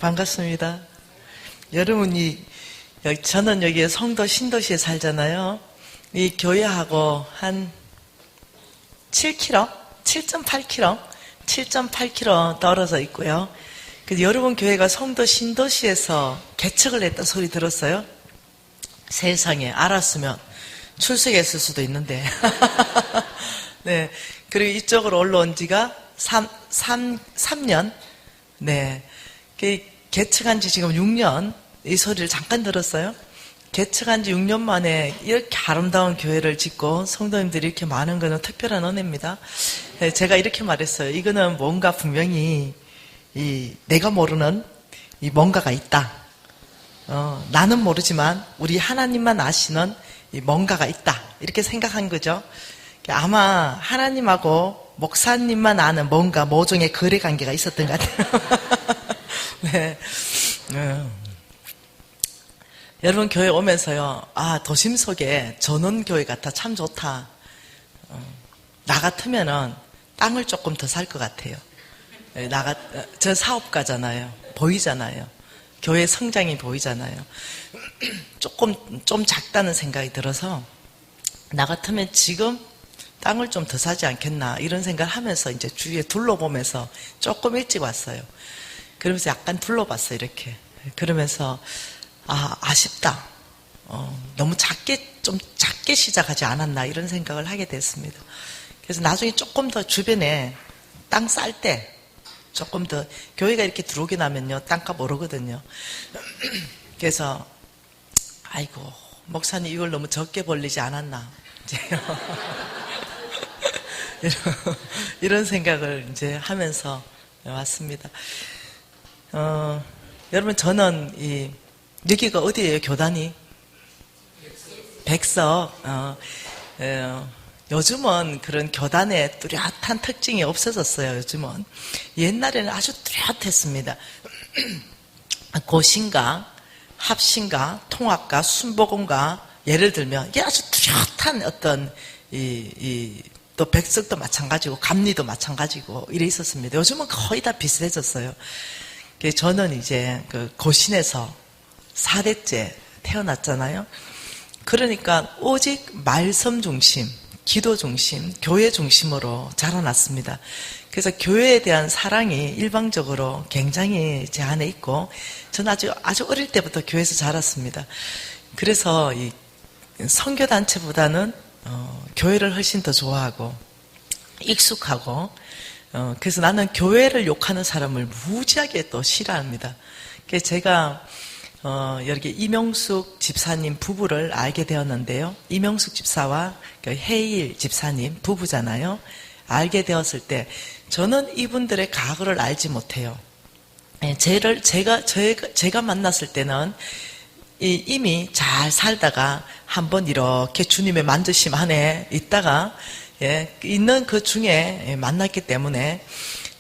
반갑습니다. 여러분이 저는 여기 성도 신도시에 살잖아요. 이 교회하고 한 7km, 7.8km, 7.8km 떨어져 있고요. 여러분 교회가 성도 신도시에서 개척을 했다 소리 들었어요? 세상에, 알았으면 출석했을 수도 있는데. 네. 그리고 이쪽으로 올라온 지가 3년. 네. 개척한 지 지금 6년. 이 소리를 잠깐 들었어요. 개척한 지 6년 만에 이렇게 아름다운 교회를 짓고 성도님들이 이렇게 많은 것은 특별한 은혜입니다. 네, 제가 이렇게 말했어요. 이거는 뭔가 분명히 내가 모르는 이 뭔가가 있다. 나는 모르지만 우리 하나님만 아시는 이 뭔가가 있다. 이렇게 생각한 거죠. 아마 하나님하고 목사님만 아는 뭔가 모종의 거래 관계가 있었던 것 같아요. 네. 여러분 교회 오면서요, 도심 속에 전원교회 같아 참 좋다. 나 같으면은 땅을 조금 더 살 것 같아요. 저 사업가잖아요. 보이잖아요. 교회 성장이 보이잖아요. 좀 작다는 생각이 들어서 나 같으면 지금 땅을 좀 더 사지 않겠나 이런 생각을 하면서 이제 주위에 둘러보면서 조금 일찍 왔어요. 그러면서 약간 둘러봤어요, 이렇게. 그러면서 아쉽다. 너무 좀 작게 시작하지 않았나 이런 생각을 하게 됐습니다. 그래서 나중에 조금 더 주변에 땅 쌀 때 조금 더 교회가 이렇게 들어오게 나면요 땅값 오르거든요. 그래서 아이고 목사님 이걸 너무 적게 벌리지 않았나 이런 생각을 이제 하면서 왔습니다. 여러분 저는 여기가 어디예요? 교단이? 백석. 요즘은 그런 교단의 뚜렷한 특징이 없어졌어요. 요즘은. 옛날에는 아주 뚜렷했습니다. 고신가, 합신가, 통합가, 순복음가 예를 들면 이게 아주 뚜렷한 어떤 또 백석도 마찬가지고 감리도 마찬가지고 이래 있었습니다. 요즘은 거의 다 비슷해졌어요. 저는 이제 그 고신에서 4대째 태어났잖아요. 그러니까 오직 말씀 중심, 기도 중심, 교회 중심으로 자라났습니다. 그래서 교회에 대한 사랑이 일방적으로 굉장히 제 안에 있고 저는 아주 어릴 때부터 교회에서 자랐습니다. 그래서 이 선교단체보다는 교회를 훨씬 더 좋아하고 익숙하고 그래서 나는 교회를 욕하는 사람을 무지하게 또 싫어합니다. 그래서 제가 여기 이명숙 집사님 부부를 알게 되었는데요. 이명숙 집사와 해일 집사님 부부잖아요. 알게 되었을 때 저는 이분들의 과거를 알지 못해요. 제가 만났을 때는 이미 잘 살다가 한번 이렇게 주님의 만드심 안에 있다가 있는 그 중에 만났기 때문에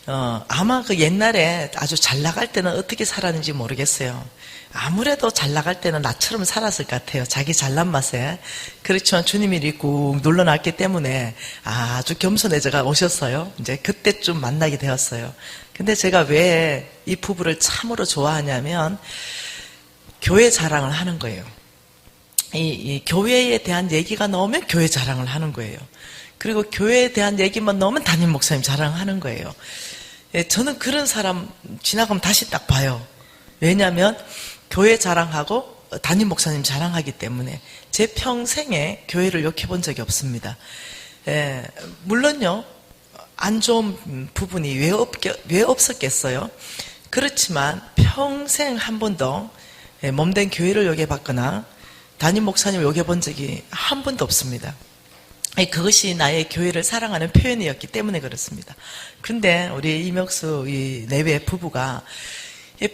아마 그 옛날에 아주 잘 나갈 때는 어떻게 살았는지 모르겠어요. 아무래도 잘 나갈 때는 나처럼 살았을 것 같아요. 자기 잘난 맛에. 그렇지만 주님이 이렇게 꾹 눌러놨기 때문에 아주 겸손해져가 오셨어요. 이제 그때쯤 만나게 되었어요. 근데 제가 왜 이 부부를 참으로 좋아하냐면 교회 자랑을 하는 거예요. 이 교회에 대한 얘기가 나오면 교회 자랑을 하는 거예요. 그리고 교회에 대한 얘기만 나오면 담임 목사님 자랑하는 거예요. 저는 그런 사람 지나가면 다시 딱 봐요. 왜냐하면 교회 자랑하고 담임 목사님 자랑하기 때문에 제 평생에 교회를 욕해본 적이 없습니다. 물론요 안 좋은 부분이 왜 없었겠어요. 그렇지만 평생 한 번도 몸된 교회를 욕해봤거나 담임 목사님을 욕해본 적이 한 번도 없습니다. 그것이 나의 교회를 사랑하는 표현이었기 때문에 그렇습니다. 그런데 우리 이명수 이 내외 부부가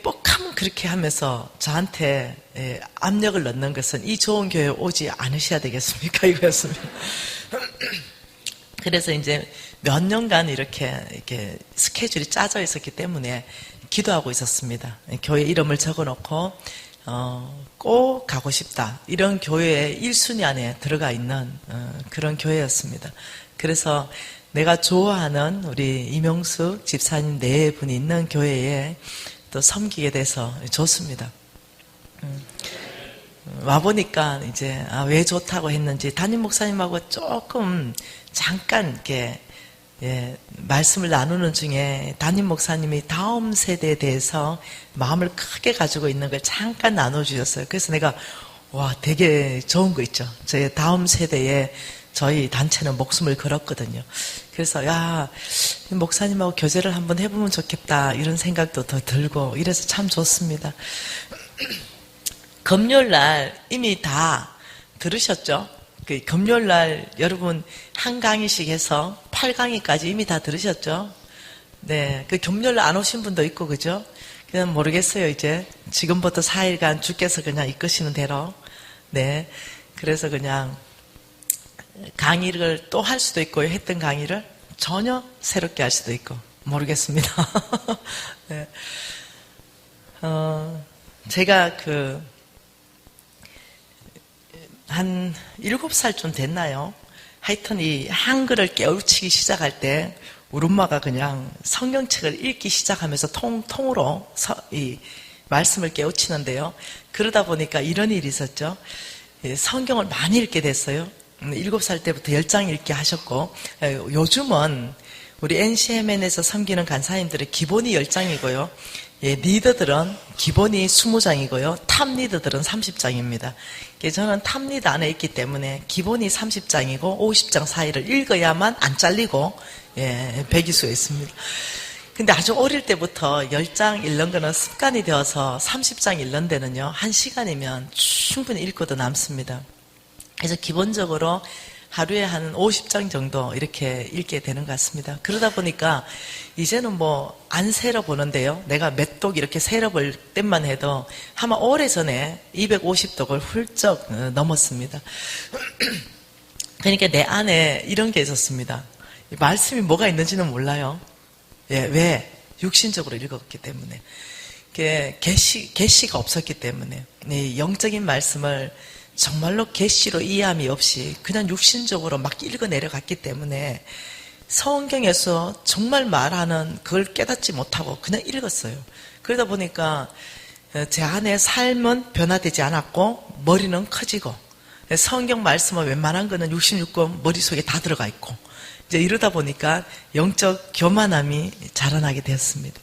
뻑하면 그렇게 하면서 저한테 압력을 넣는 것은 이 좋은 교회에 오지 않으셔야 되겠습니까? 이거였습니다. 그래서 이제 몇 년간 이렇게 스케줄이 짜져 있었기 때문에 기도하고 있었습니다. 교회 이름을 적어놓고 꼭 가고 싶다. 이런 교회의 1순위 안에 들어가 있는 그런 교회였습니다. 그래서 내가 좋아하는 우리 이명숙 집사님 네 분이 있는 교회에 또 섬기게 돼서 좋습니다. 와보니까 이제 왜 좋다고 했는지 담임 목사님하고 조금 잠깐 이렇게 말씀을 나누는 중에 담임 목사님이 다음 세대에 대해서 마음을 크게 가지고 있는 걸 잠깐 나눠주셨어요. 그래서 내가 와 되게 좋은 거 있죠. 제 다음 세대에 저희 단체는 목숨을 걸었거든요. 그래서 목사님하고 교제를 한번 해보면 좋겠다 이런 생각도 더 들고 이래서 참 좋습니다. 금요일날 이미 다 들으셨죠? 그 금요일날 여러분 한 강의씩 해서 8강의까지 이미 다 들으셨죠? 네, 그 금요일날 안 오신 분도 있고 그죠? 그냥 모르겠어요. 이제 지금부터 4일간 주께서 그냥 이끄시는 대로 네, 그래서 그냥 강의를 또 할 수도 있고 했던 강의를 전혀 새롭게 할 수도 있고 모르겠습니다. 네. 제가 한 7살쯤 됐나요? 하여튼 이 한글을 깨우치기 시작할 때 우리 엄마가 그냥 성경책을 읽기 시작하면서 통으로 이 말씀을 깨우치는데요. 그러다 보니까 이런 일이 있었죠. 성경을 많이 읽게 됐어요. 7살 때부터 10장 읽게 하셨고 요즘은 우리 NCMN에서 섬기는 간사님들의 기본이 10장이고요. 리더들은 기본이 20장이고요. 탑 리더들은 30장입니다. 저는 탑 리더 안에 있기 때문에 기본이 30장이고 50장 사이를 읽어야만 안 잘리고 배기수에 있습니다. 근데 아주 어릴 때부터 10장 읽는 거는 습관이 되어서 30장 읽는 데는요. 1시간이면 충분히 읽고도 남습니다. 그래서 기본적으로 하루에 한 50장 정도 이렇게 읽게 되는 것 같습니다. 그러다 보니까 이제는 뭐 안 세러 보는데요. 내가 몇 독 이렇게 세러 볼 때만 해도 아마 오래전에 250독을 훌쩍 넘었습니다. 그러니까 내 안에 이런 게 있었습니다. 말씀이 뭐가 있는지는 몰라요. 왜? 육신적으로 읽었기 때문에. 계시가 없었기 때문에. 영적인 말씀을 정말로 계시로 이해함이 없이 그냥 육신적으로 막 읽어 내려갔기 때문에 성경에서 정말 말하는 그걸 깨닫지 못하고 그냥 읽었어요. 그러다 보니까 제 안에 삶은 변화되지 않았고 머리는 커지고 성경 말씀은 웬만한 거는 66권 머릿속에 다 들어가 있고 이제 이러다 보니까 영적 교만함이 자라나게 되었습니다.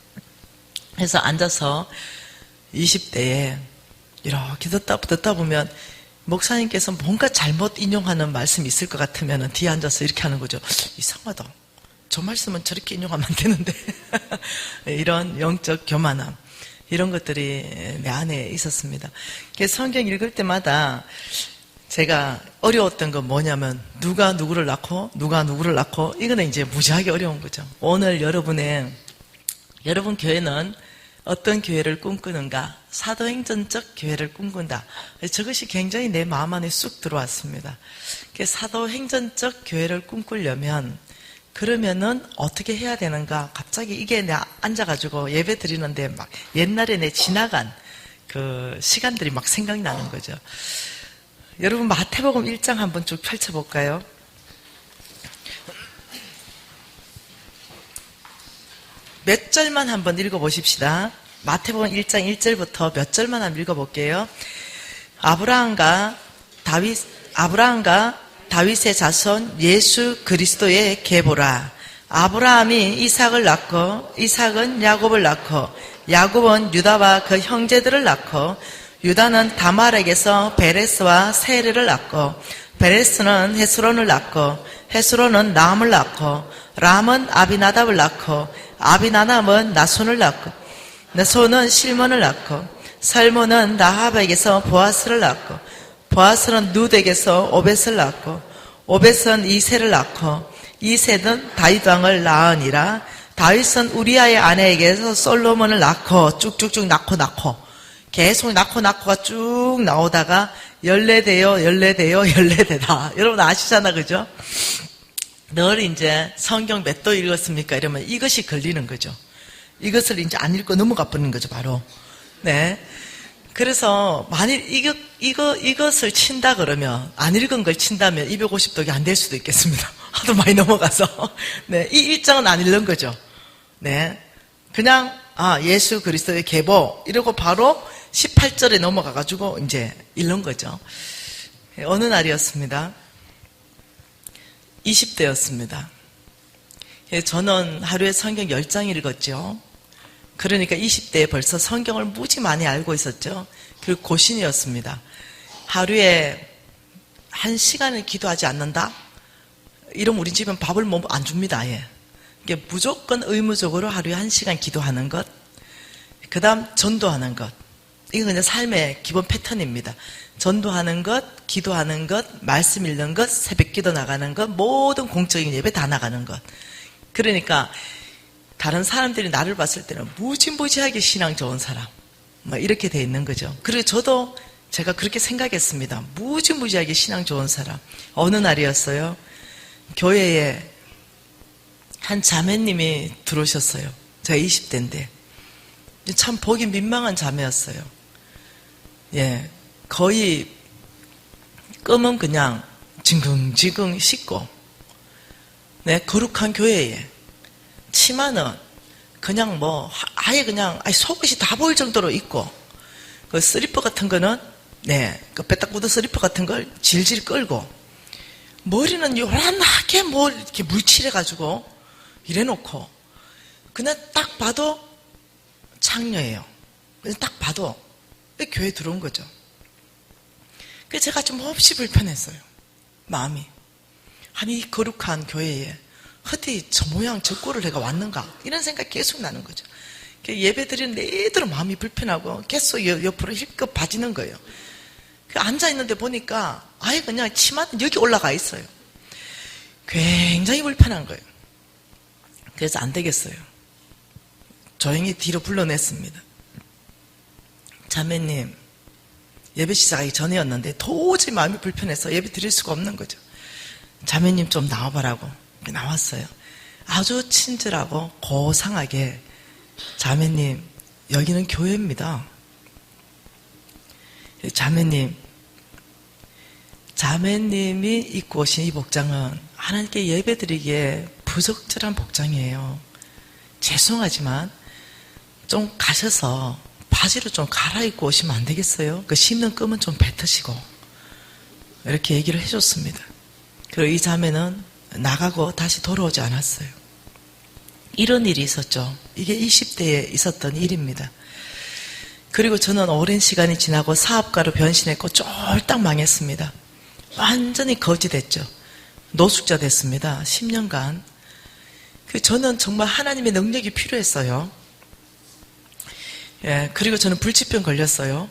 그래서 앉아서 20대에 이렇게 듣다 보면 목사님께서 뭔가 잘못 인용하는 말씀이 있을 것 같으면 뒤에 앉아서 이렇게 하는 거죠. 이상하다. 저 말씀은 저렇게 인용하면 안 되는데. 이런 영적 교만함. 이런 것들이 내 안에 있었습니다. 그래서 성경 읽을 때마다 제가 어려웠던 건 뭐냐면 누가 누구를 낳고 이거는 이제 무지하게 어려운 거죠. 오늘 여러분 교회는 어떤 교회를 꿈꾸는가? 사도행전적 교회를 꿈꾼다. 저것이 굉장히 내 마음 안에 쑥 들어왔습니다. 사도행전적 교회를 꿈꾸려면 그러면은 어떻게 해야 되는가? 갑자기 이게 내가 앉아가지고 예배 드리는데 막 옛날에 내 지나간 그 시간들이 막 생각이 나는 거죠. 여러분 마태복음 1장 한번 쭉 펼쳐볼까요? 몇 절만 한번 읽어보십시다. 마태복음 1장 1절부터 몇 절만 한번 읽어볼게요. 아브라함과 다윗의 자손 예수 그리스도의 계보라. 아브라함이 이삭을 낳고 이삭은 야곱을 낳고 야곱은 유다와 그 형제들을 낳고 유다는 다말에게서 베레스와 세르를 낳고 베레스는 헤스론을 낳고 헤스론은 람을 낳고 람은 아비나답을 낳고 아비나답은 나손을 낳고 나손은 실몬을 낳고 살몬은 라합에게서 보아스를 낳고 보아스는 룻에게서 오벳을 낳고 오벳은 이새를 낳고 이새는 다윗 왕을 낳으니라. 다윗은 우리아의 아내에게서 솔로몬을 낳고 쭉쭉쭉 낳고 계속 낳고가 쭉 나오다가 열례되다. 여러분 아시잖아, 그죠? 늘 이제 성경 몇 도 읽었습니까? 이러면 이것이 걸리는 거죠. 이것을 이제 안 읽고 넘어가 버리는 거죠, 바로. 네. 그래서 만일 이것을 친다 그러면 안 읽은 걸 친다면 250독이 안 될 수도 있겠습니다. 하도 많이 넘어가서. 네. 이 일장은 안 읽는 거죠. 네. 그냥 예수 그리스도의 계보 이러고 바로 18절에 넘어가가지고 이제 읽는 거죠. 어느 날이었습니다. 20대였습니다. 저는 하루에 성경 10장 읽었죠. 그러니까 20대에 벌써 성경을 무지 많이 알고 있었죠. 그리고 고신이었습니다. 하루에 1시간을 기도하지 않는다? 이러면 우리 집은 밥을 뭐 안 줍니다. 아예. 이게 무조건 의무적으로 하루에 1시간 기도하는 것, 그 다음 전도하는 것. 이건 그냥 삶의 기본 패턴입니다. 전도하는 것, 기도하는 것, 말씀 읽는 것, 새벽 기도 나가는 것, 모든 공적인 예배 다 나가는 것. 그러니까 다른 사람들이 나를 봤을 때는 무지무지하게 신앙 좋은 사람, 뭐 이렇게 돼 있는 거죠. 그리고 저도 제가 그렇게 생각했습니다. 무지무지하게 신앙 좋은 사람. 어느 날이었어요. 교회에 한 자매님이 들어오셨어요. 제가 20대인데 참 보기 민망한 자매였어요. 예, 거의 껌은 그냥 징글징글 씻고, 네, 거룩한 교회에 치마는 그냥 뭐 아예 그냥 속옷이 다 보일 정도로 입고, 그 슬리퍼 같은 거는 네, 그 빼딱 굳은 슬리퍼 같은 걸 질질 끌고, 머리는 요란하게 뭘 이렇게 물칠해가지고 이래놓고, 그냥 딱 봐도 창녀예요. 그냥 딱 봐도 교회 들어온 거죠. 그래서 제가 좀 몹시 불편했어요. 마음이. 아니, 이 거룩한 교회에 어디 저 모양 저 꼴을 내가 왔는가, 이런 생각이 계속 나는 거죠. 예배 드리는 내도록 마음이 불편하고 계속 옆으로 힐끗 빠지는 거예요. 앉아있는데 보니까 아예 그냥 치마는 여기 올라가 있어요. 굉장히 불편한 거예요. 그래서 안 되겠어요. 조용히 뒤로 불러냈습니다. 자매님, 예배 시작하기 전이었는데 도저히 마음이 불편해서 예배 드릴 수가 없는 거죠. 자매님 좀 나와보라고. 나왔어요. 아주 친절하고 고상하게, 자매님, 여기는 교회입니다. 자매님이 입고 오신 이 복장은 하나님께 예배드리기에 부적절한 복장이에요. 죄송하지만 좀 가셔서 바지를 좀 갈아입고 오시면 안 되겠어요? 그 씹는 끔은 좀 뱉으시고. 이렇게 얘기를 해줬습니다. 그리고 이 자매는 나가고 다시 돌아오지 않았어요. 이런 일이 있었죠. 이게 20대에 있었던 일입니다. 그리고 저는 오랜 시간이 지나고 사업가로 변신했고 쫄딱 망했습니다. 완전히 거지 됐죠. 노숙자 됐습니다. 10년간. 저는 정말 하나님의 능력이 필요했어요. 예, 그리고 저는 불치병 걸렸어요.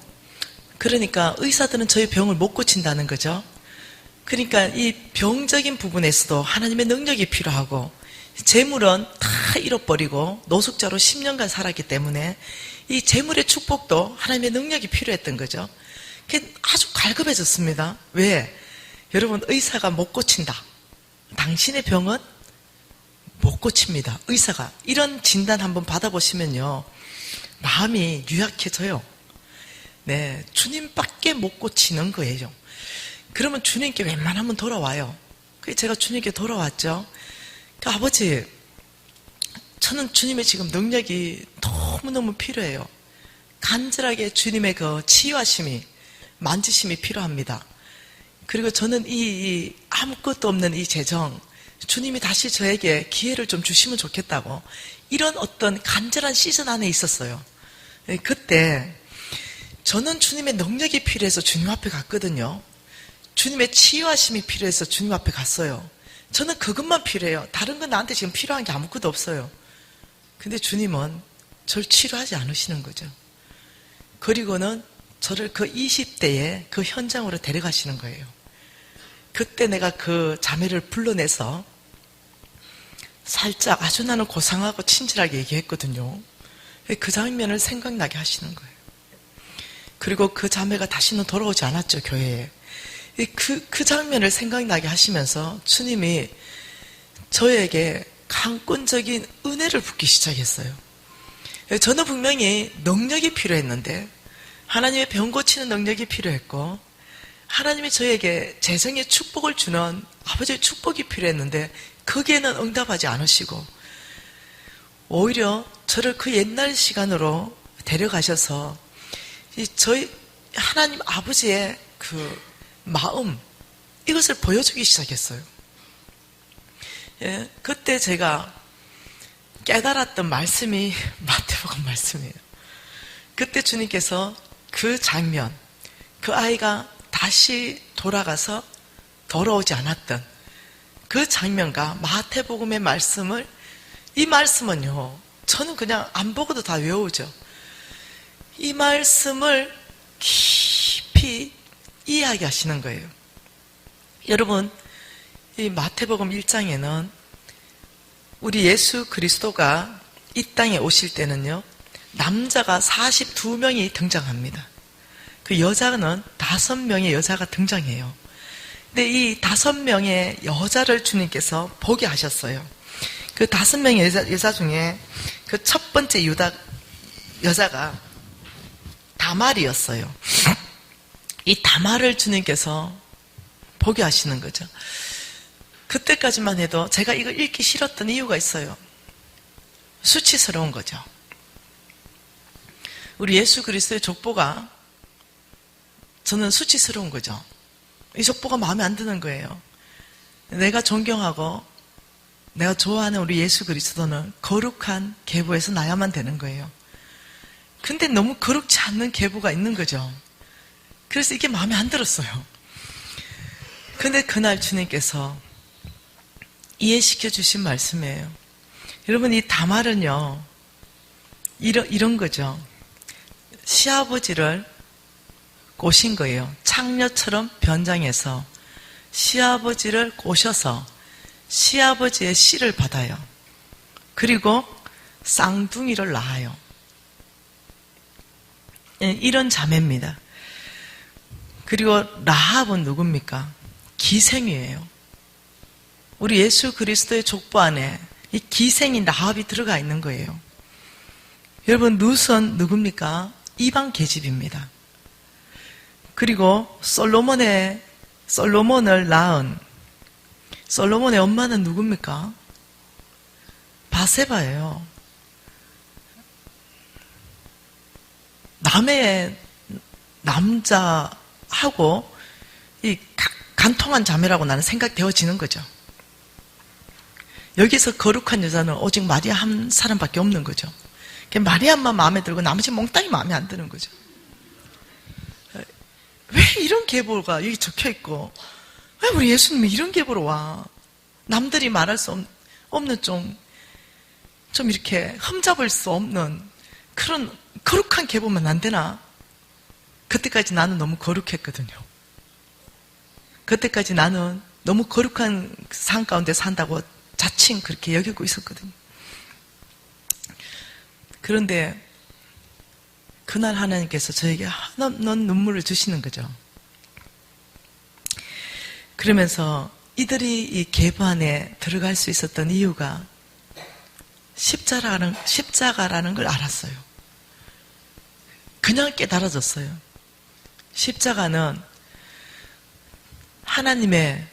그러니까 의사들은 저희 병을 못 고친다는 거죠. 그러니까 이 병적인 부분에서도 하나님의 능력이 필요하고, 재물은 다 잃어버리고 노숙자로 10년간 살았기 때문에 이 재물의 축복도 하나님의 능력이 필요했던 거죠. 아주 갈급해졌습니다. 왜? 여러분, 의사가 못 고친다. 당신의 병은 못 고칩니다. 의사가. 이런 진단 한번 받아보시면요, 마음이 유약해져요. 네, 주님밖에 못 고치는 거예요. 그러면 주님께 웬만하면 돌아와요. 그래서 제가 주님께 돌아왔죠. 아버지, 저는 주님의 지금 능력이 너무너무 필요해요. 간절하게 주님의 그 치유하심이, 만지심이 필요합니다. 그리고 저는 이 아무것도 없는 이 재정, 주님이 다시 저에게 기회를 좀 주시면 좋겠다고, 이런 어떤 간절한 시즌 안에 있었어요. 그때 저는 주님의 능력이 필요해서 주님 앞에 갔거든요. 주님의 치유하심이 필요해서 주님 앞에 갔어요. 저는 그것만 필요해요. 다른 건 나한테 지금 필요한 게 아무것도 없어요. 근데 주님은 저를 치료하지 않으시는 거죠. 그리고는 저를 그 20대에 그 현장으로 데려가시는 거예요. 그때 내가 그 자매를 불러내서 살짝 아주 나는 고상하고 친절하게 얘기했거든요. 그 장면을 생각나게 하시는 거예요. 그리고 그 자매가 다시는 돌아오지 않았죠, 교회에. 그 장면을 생각나게 하시면서 주님이 저에게 강권적인 은혜를 붓기 시작했어요. 저는 분명히 능력이 필요했는데, 하나님의 병 고치는 능력이 필요했고, 하나님이 저에게 재정의 축복을 주는 아버지의 축복이 필요했는데 거기에는 응답하지 않으시고, 오히려 저를 그 옛날 시간으로 데려가셔서 저희 하나님 아버지의 그 마음, 이것을 보여주기 시작했어요. 예, 그때 제가 깨달았던 말씀이 마태복음 말씀이에요. 그때 주님께서 그 장면, 그 아이가 다시 돌아가서 돌아오지 않았던 그 장면과 마태복음의 말씀을, 이 말씀은요, 저는 그냥 안 보고도 다 외우죠. 이 말씀을 깊이 이야기하시는 거예요. 여러분, 이 마태복음 1장에는 우리 예수 그리스도가 이 땅에 오실 때는요, 남자가 42명이 등장합니다. 그 여자는 5명의 여자가 등장해요. 근데 이 5명의 여자를 주님께서 보게 하셨어요. 그 5명의 여자 중에 그 첫 번째 여자가 다말이었어요. 이 다말을 주님께서 보게 하시는 거죠. 그때까지만 해도 제가 이걸 읽기 싫었던 이유가 있어요. 수치스러운 거죠. 우리 예수 그리스도의 족보가 저는 수치스러운 거죠. 이 족보가 마음에 안 드는 거예요. 내가 존경하고 내가 좋아하는 우리 예수 그리스도는 거룩한 계보에서 나야만 되는 거예요. 근데 너무 거룩지 않는 계보가 있는 거죠. 그래서 이게 마음에 안 들었어요. 근데 그날 주님께서 이해시켜 주신 말씀이에요. 여러분, 이 다말은요, 이런 거죠. 시아버지를 꼬신 거예요. 창녀처럼 변장해서 시아버지를 꼬셔서 시아버지의 씨를 받아요. 그리고 쌍둥이를 낳아요. 이런 자매입니다. 그리고 라합은 누굽니까? 기생이에요. 우리 예수 그리스도의 족보 안에 이 기생인 라합이 들어가 있는 거예요. 여러분, 룻은 누굽니까? 이방 계집입니다. 그리고 솔로몬을 낳은 솔로몬의 엄마는 누굽니까? 바세바예요. 남의 남자하고 이 간통한 자매라고 나는 생각되어지는 거죠. 여기서 거룩한 여자는 오직 마리아 한 사람밖에 없는 거죠. 마리아만 마음에 들고 나머지 몽땅이 마음에 안 드는 거죠. 왜 이런 계보가 여기 적혀있고, 왜 우리 예수님이 이런 계보로 와? 남들이 말할 수 없는 좀 이렇게 흠잡을 수 없는 그런 거룩한 계보면 안 되나? 그때까지 나는 너무 거룩했거든요. 그때까지 나는 너무 거룩한 상 가운데 산다고 자칭 그렇게 여기고 있었거든요. 그런데 그날 하나님께서 저에게 한없는 눈물을 주시는 거죠. 그러면서 이들이 이 계보 안에 들어갈 수 있었던 이유가 십자가라는 걸 알았어요. 그냥 깨달아졌어요. 십자가는 하나님의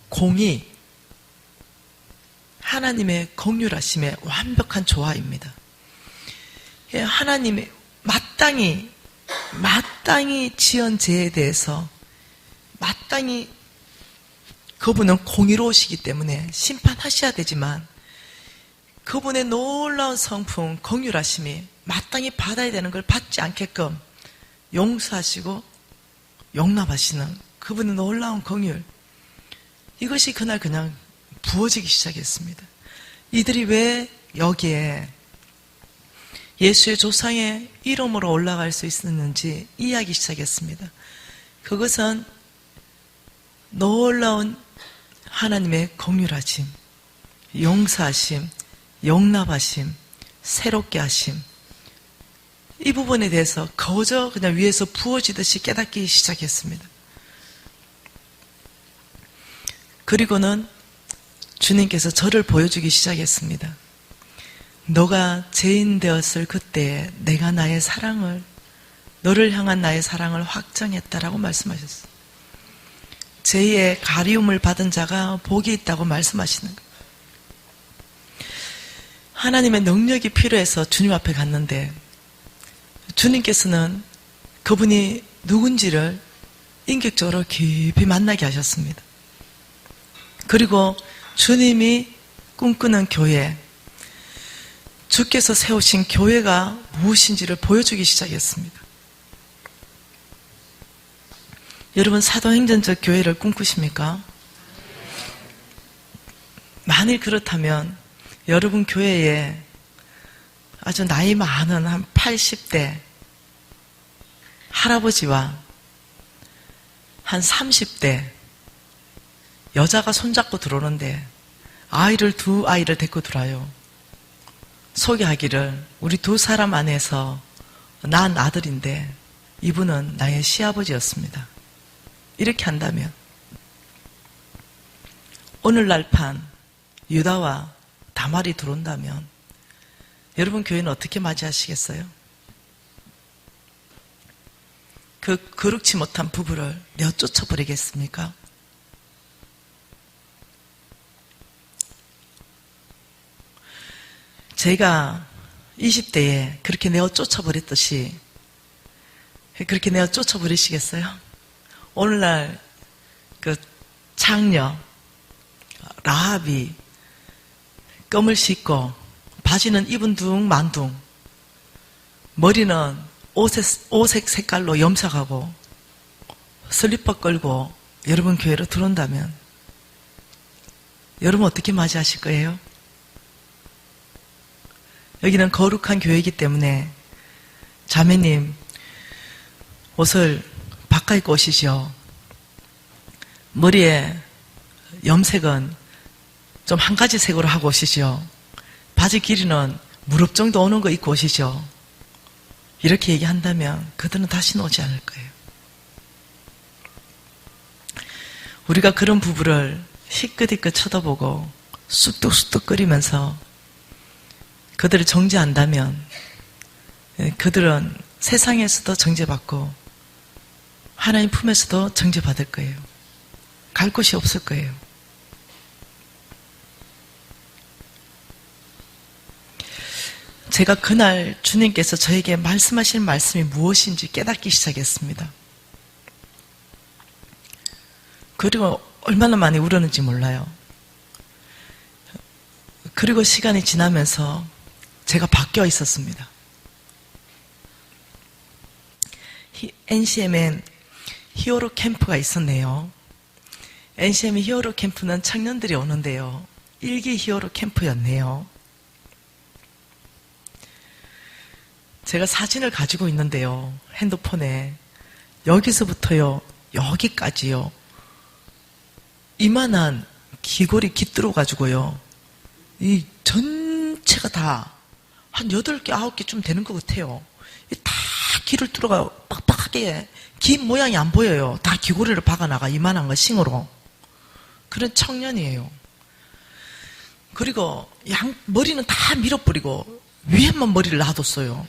공의, 하나님의 긍휼하심의 완벽한 조화입니다. 하나님의 마땅히 지은 죄에 대해서 마땅히 그분은 공의로우시기 때문에 심판하셔야 되지만 그분의 놀라운 성품, 긍휼하심이 마땅히 받아야 되는 걸 받지 않게끔 용서하시고 용납하시는 그분의 놀라운 긍휼, 이것이 그날 그냥 부어지기 시작했습니다. 이들이 왜 여기에 예수의 조상의 이름으로 올라갈 수 있었는지 이해하기 시작했습니다. 그것은 놀라운 하나님의 긍휼하심, 용서하심, 용납하심, 새롭게 하심, 이 부분에 대해서 거저 그냥 위에서 부어지듯이 깨닫기 시작했습니다. 그리고는 주님께서 저를 보여주기 시작했습니다. 너가 죄인 되었을 그때에 내가 너를 향한 나의 사랑을 확정했다라고 말씀하셨어요. 죄의 가리움을 받은 자가 복이 있다고 말씀하시는 거예요. 하나님의 능력이 필요해서 주님 앞에 갔는데 주님께서는 그분이 누군지를 인격적으로 깊이 만나게 하셨습니다. 그리고 주님이 꿈꾸는 교회, 주께서 세우신 교회가 무엇인지를 보여주기 시작했습니다. 여러분, 사도행전적 교회를 꿈꾸십니까? 만일 그렇다면 여러분 교회에 아주 나이 많은 한 80대 할아버지와 한 30대 여자가 손잡고 들어오는데 두 아이를 데리고 들어와요. 소개하기를 우리 두 사람 안에서 낳은 아들인데 이분은 나의 시아버지였습니다. 이렇게 한다면 오늘날 판 유다와 다말이 들어온다면 여러분 교회는 어떻게 맞이하시겠어요? 그 거룩지 못한 부부를 내어 쫓아버리겠습니까? 제가 20대에 그렇게 내어 쫓아버렸듯이 그렇게 내어 쫓아버리시겠어요? 오늘날 그 장녀 라합이 껌을 씻고 바지는 입은 둥 만둥 머리는 오색 색깔로 염색하고 슬리퍼 끌고 여러분 교회로 들어온다면 여러분 어떻게 맞이하실 거예요? 여기는 거룩한 교회이기 때문에 자매님 옷을 바꿔 입고 오시죠. 머리에 염색은 좀 한 가지 색으로 하고 오시죠. 바지 길이는 무릎 정도 오는 거 입고 오시죠. 이렇게 얘기한다면 그들은 다시는 오지 않을 거예요. 우리가 그런 부부를 희끗희끗 쳐다보고 쑥뚝쑥뚝거리면서 그들을 정죄한다면 그들은 세상에서도 정죄받고 하나님 품에서도 정죄받을 거예요. 갈 곳이 없을 거예요. 제가 그날 주님께서 저에게 말씀하신 말씀이 무엇인지 깨닫기 시작했습니다. 그리고 얼마나 많이 울었는지 몰라요. 그리고 시간이 지나면서 제가 바뀌어 있었습니다. NCM엔 히어로 캠프가 있었네요. NCM 히어로 캠프는 청년들이 오는데요. 일기 히어로 캠프였네요. 제가 사진을 가지고 있는데요. 핸드폰에 여기서부터요. 여기까지요. 이만한 귀걸이 깃들어 가지고요. 이 전체가 다 한 8개, 9개쯤 되는 것 같아요. 다 귀를 뚫어가 빡빡하게 귀 모양이 안 보여요. 다 귀걸이를 박아나가 이만한 거 싱으로. 그런 청년이에요. 그리고 머리는 다 밀어버리고 위에만 머리를 놔뒀어요.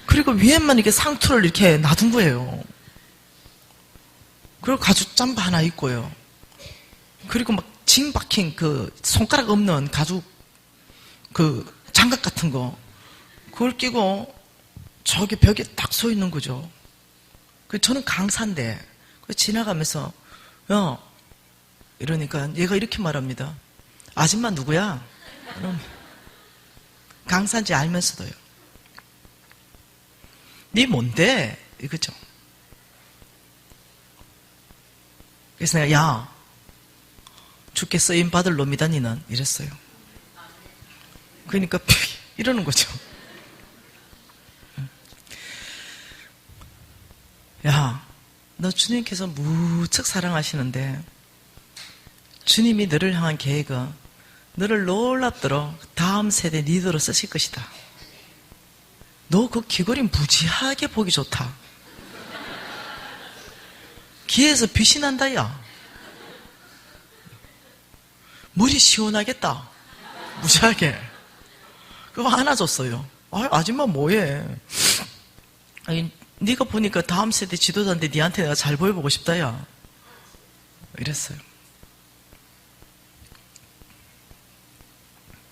그리고 위에만 이렇게 상투를 이렇게 놔둔 거예요. 그리고 가죽 잠바 하나 입고요. 그리고 막 징 박힌 그 손가락 없는 가죽 그 장갑 같은 거 그걸 끼고 저기 벽에 딱 서 있는 거죠. 저는 강사인데 지나가면서 야 이러니까 얘가 이렇게 말합니다. 아줌마 누구야? 강사인지 알면서도요. 네 뭔데? 이거죠. 그래서 내가 야 주께 쓰임 받을 놈이다 니는 이랬어요. 그러니까 이러는 거죠. 야, 너 주님께서 무척 사랑하시는데 주님이 너를 향한 계획은 너를 놀랍도록 다음 세대 리더로 쓰실 것이다. 너 그 귀걸이 무지하게 보기 좋다. 귀에서 빛이 난다 야. 머리 시원하겠다. 무지하게. 그거 하나 줬어요. 아줌마 뭐해. 아니, 네가 보니까 다음 세대 지도자인데 니한테 내가 잘 보여보고 싶다 야. 이랬어요.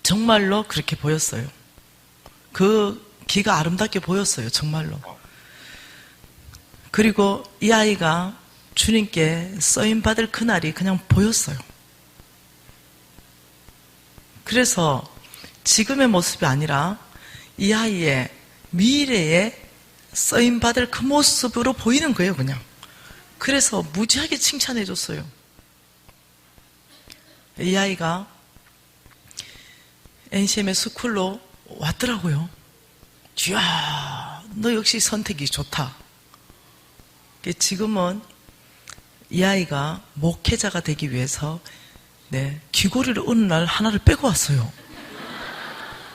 정말 정말로 그렇게 보였어요. 그 귀가 아름답게 보였어요. 정말로. 그리고 이 아이가 주님께 쓰임받을 그날이 그냥 보였어요. 그래서 지금의 모습이 아니라 이 아이의 미래에 쓰임받을 그 모습으로 보이는 거예요. 그냥. 그래서 무지하게 칭찬해 줬어요. 이 아이가 NCM의 스쿨로 왔더라고요. 이야, 너 역시 선택이 좋다. 지금은 이 아이가 목회자가 되기 위해서 귀걸이를 어느 날 하나를 빼고 왔어요.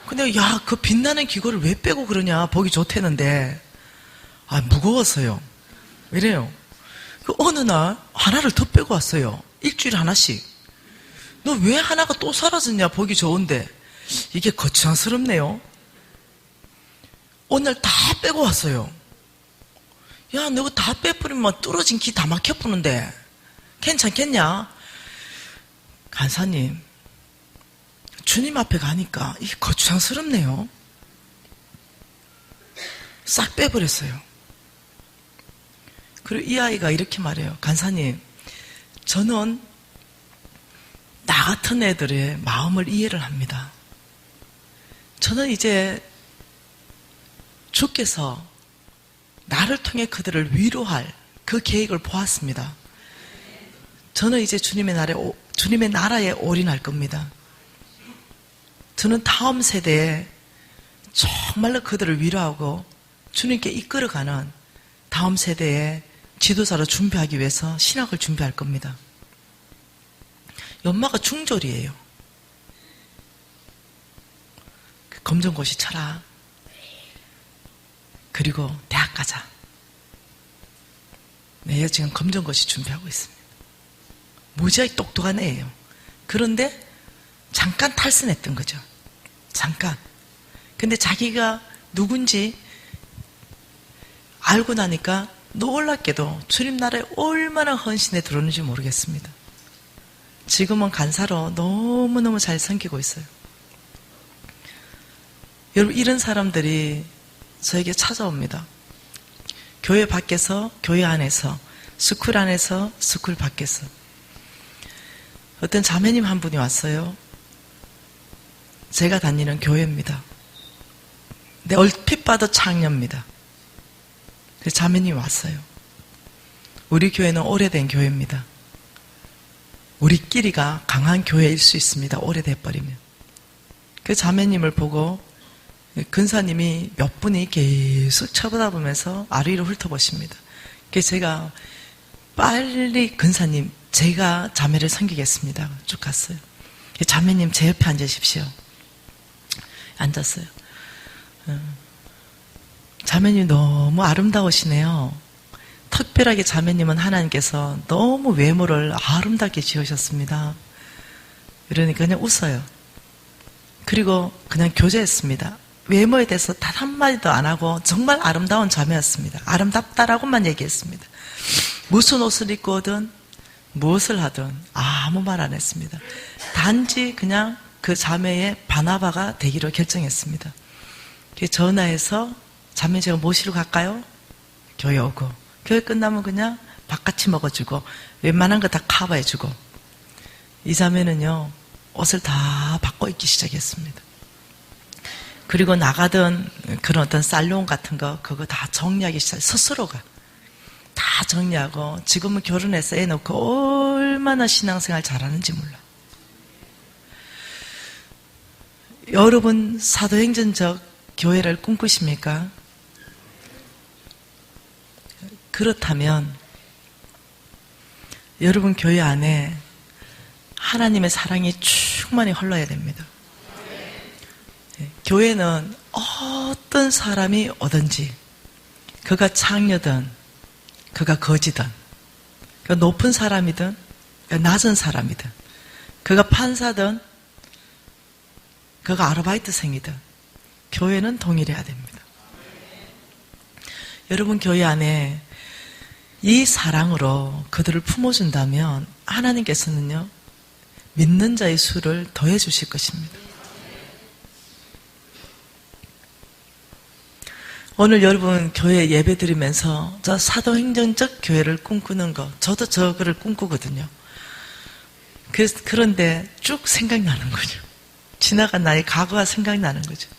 근데 야, 그 빛나는 귀걸이를 왜 빼고 그러냐, 보기 좋대는데 무거웠어요. 이래요. 그 어느 날 하나를 더 빼고 왔어요. 일주일에 하나씩. 너 왜 하나가 또 사라졌냐, 보기 좋은데. 이게 거추장스럽네요. 오늘 다 빼고 왔어요. 야, 너 이거 다 빼버리면 뚫어진 귀 다 막혀보는데 괜찮겠냐? 간사님, 주님 앞에 가니까 이게 거추장스럽네요. 싹 빼버렸어요. 그리고 이 아이가 이렇게 말해요. 간사님, 저는 나 같은 애들의 마음을 이해를 합니다. 저는 이제 주께서 나를 통해 그들을 위로할 그 계획을 보았습니다. 저는 이제 주님의 나라에 올인할 겁니다. 저는 다음 세대에 정말로 그들을 위로하고 주님께 이끌어가는 다음 세대의 지도자로 준비하기 위해서 신학을 준비할 겁니다. 엄마가 중졸이에요. 검정고시 쳐라. 그리고 대학 가자. 네, 지금 검정고시 준비하고 있습니다. 무지하게 똑똑한 애예요. 그런데 잠깐 탈선했던 거죠. 잠깐. 근데 자기가 누군지 알고 나니까 놀랍게도 주님 나라에 얼마나 헌신해 들어오는지 모르겠습니다. 지금은 간사로 너무너무 잘 섬기고 있어요. 여러분, 이런 사람들이 저에게 찾아옵니다. 교회 밖에서, 교회 안에서, 스쿨 안에서, 스쿨 밖에서. 어떤 자매님 한 분이 왔어요. 제가 다니는 교회입니다. 근데 얼핏 봐도 창녀입니다. 그 자매님이 왔어요. 우리 교회는 오래된 교회입니다. 우리끼리가 강한 교회일 수 있습니다. 오래돼버리면. 그 자매님을 보고 근사님이 몇 분이 계속 쳐다보면서 아래로 훑어보십니다. 그래서 제가 빨리 근사님, 제가 자매를 섬기겠습니다. 쭉 갔어요. 자매님 제 옆에 앉으십시오. 앉았어요. 자매님 너무 아름다우시네요. 특별하게 자매님은 하나님께서 너무 외모를 아름답게 지으셨습니다. 이러니까 그냥 웃어요. 그리고 그냥 교제했습니다. 외모에 대해서 단 한마디도 안 하고 정말 아름다운 자매였습니다. 아름답다라고만 얘기했습니다. 무슨 옷을 입고 오든 무엇을 하든 아무 말 안 했습니다. 단지 그냥 그 자매의 바나바가 되기로 결정했습니다. 전화해서 자매 제가 모시러 갈까요? 교회 오고, 교회 끝나면 그냥 밥같이 먹어주고 웬만한 거 다 커버해주고, 이 자매는요 옷을 다 바꿔 입기 시작했습니다. 그리고 나가던 그런 어떤 살롱 같은 거 그거 다 정리하기 시작, 스스로가 다 정리하고, 지금은 결혼해서 애 놓고 얼마나 신앙생활 잘하는지 몰라. 여러분 사도행전적 교회를 꿈꾸십니까? 그렇다면 여러분 교회 안에 하나님의 사랑이 충만히 흘러야 됩니다. 교회는 어떤 사람이 오든지, 그가 창녀든 그가 거지든, 그가 높은 사람이든 그가 낮은 사람이든, 그가 판사든 그가 아르바이트생이든 교회는 동일해야 됩니다. 여러분 교회 안에 이 사랑으로 그들을 품어준다면 하나님께서는요 믿는 자의 수를 더해 주실 것입니다. 오늘 여러분 교회 예배 드리면서 저 사도행전적 교회를 꿈꾸는 거, 저도 저거를 꿈꾸거든요. 그런데 쭉 생각나는 거죠. 지나간 나의 과거가 생각나는 거죠.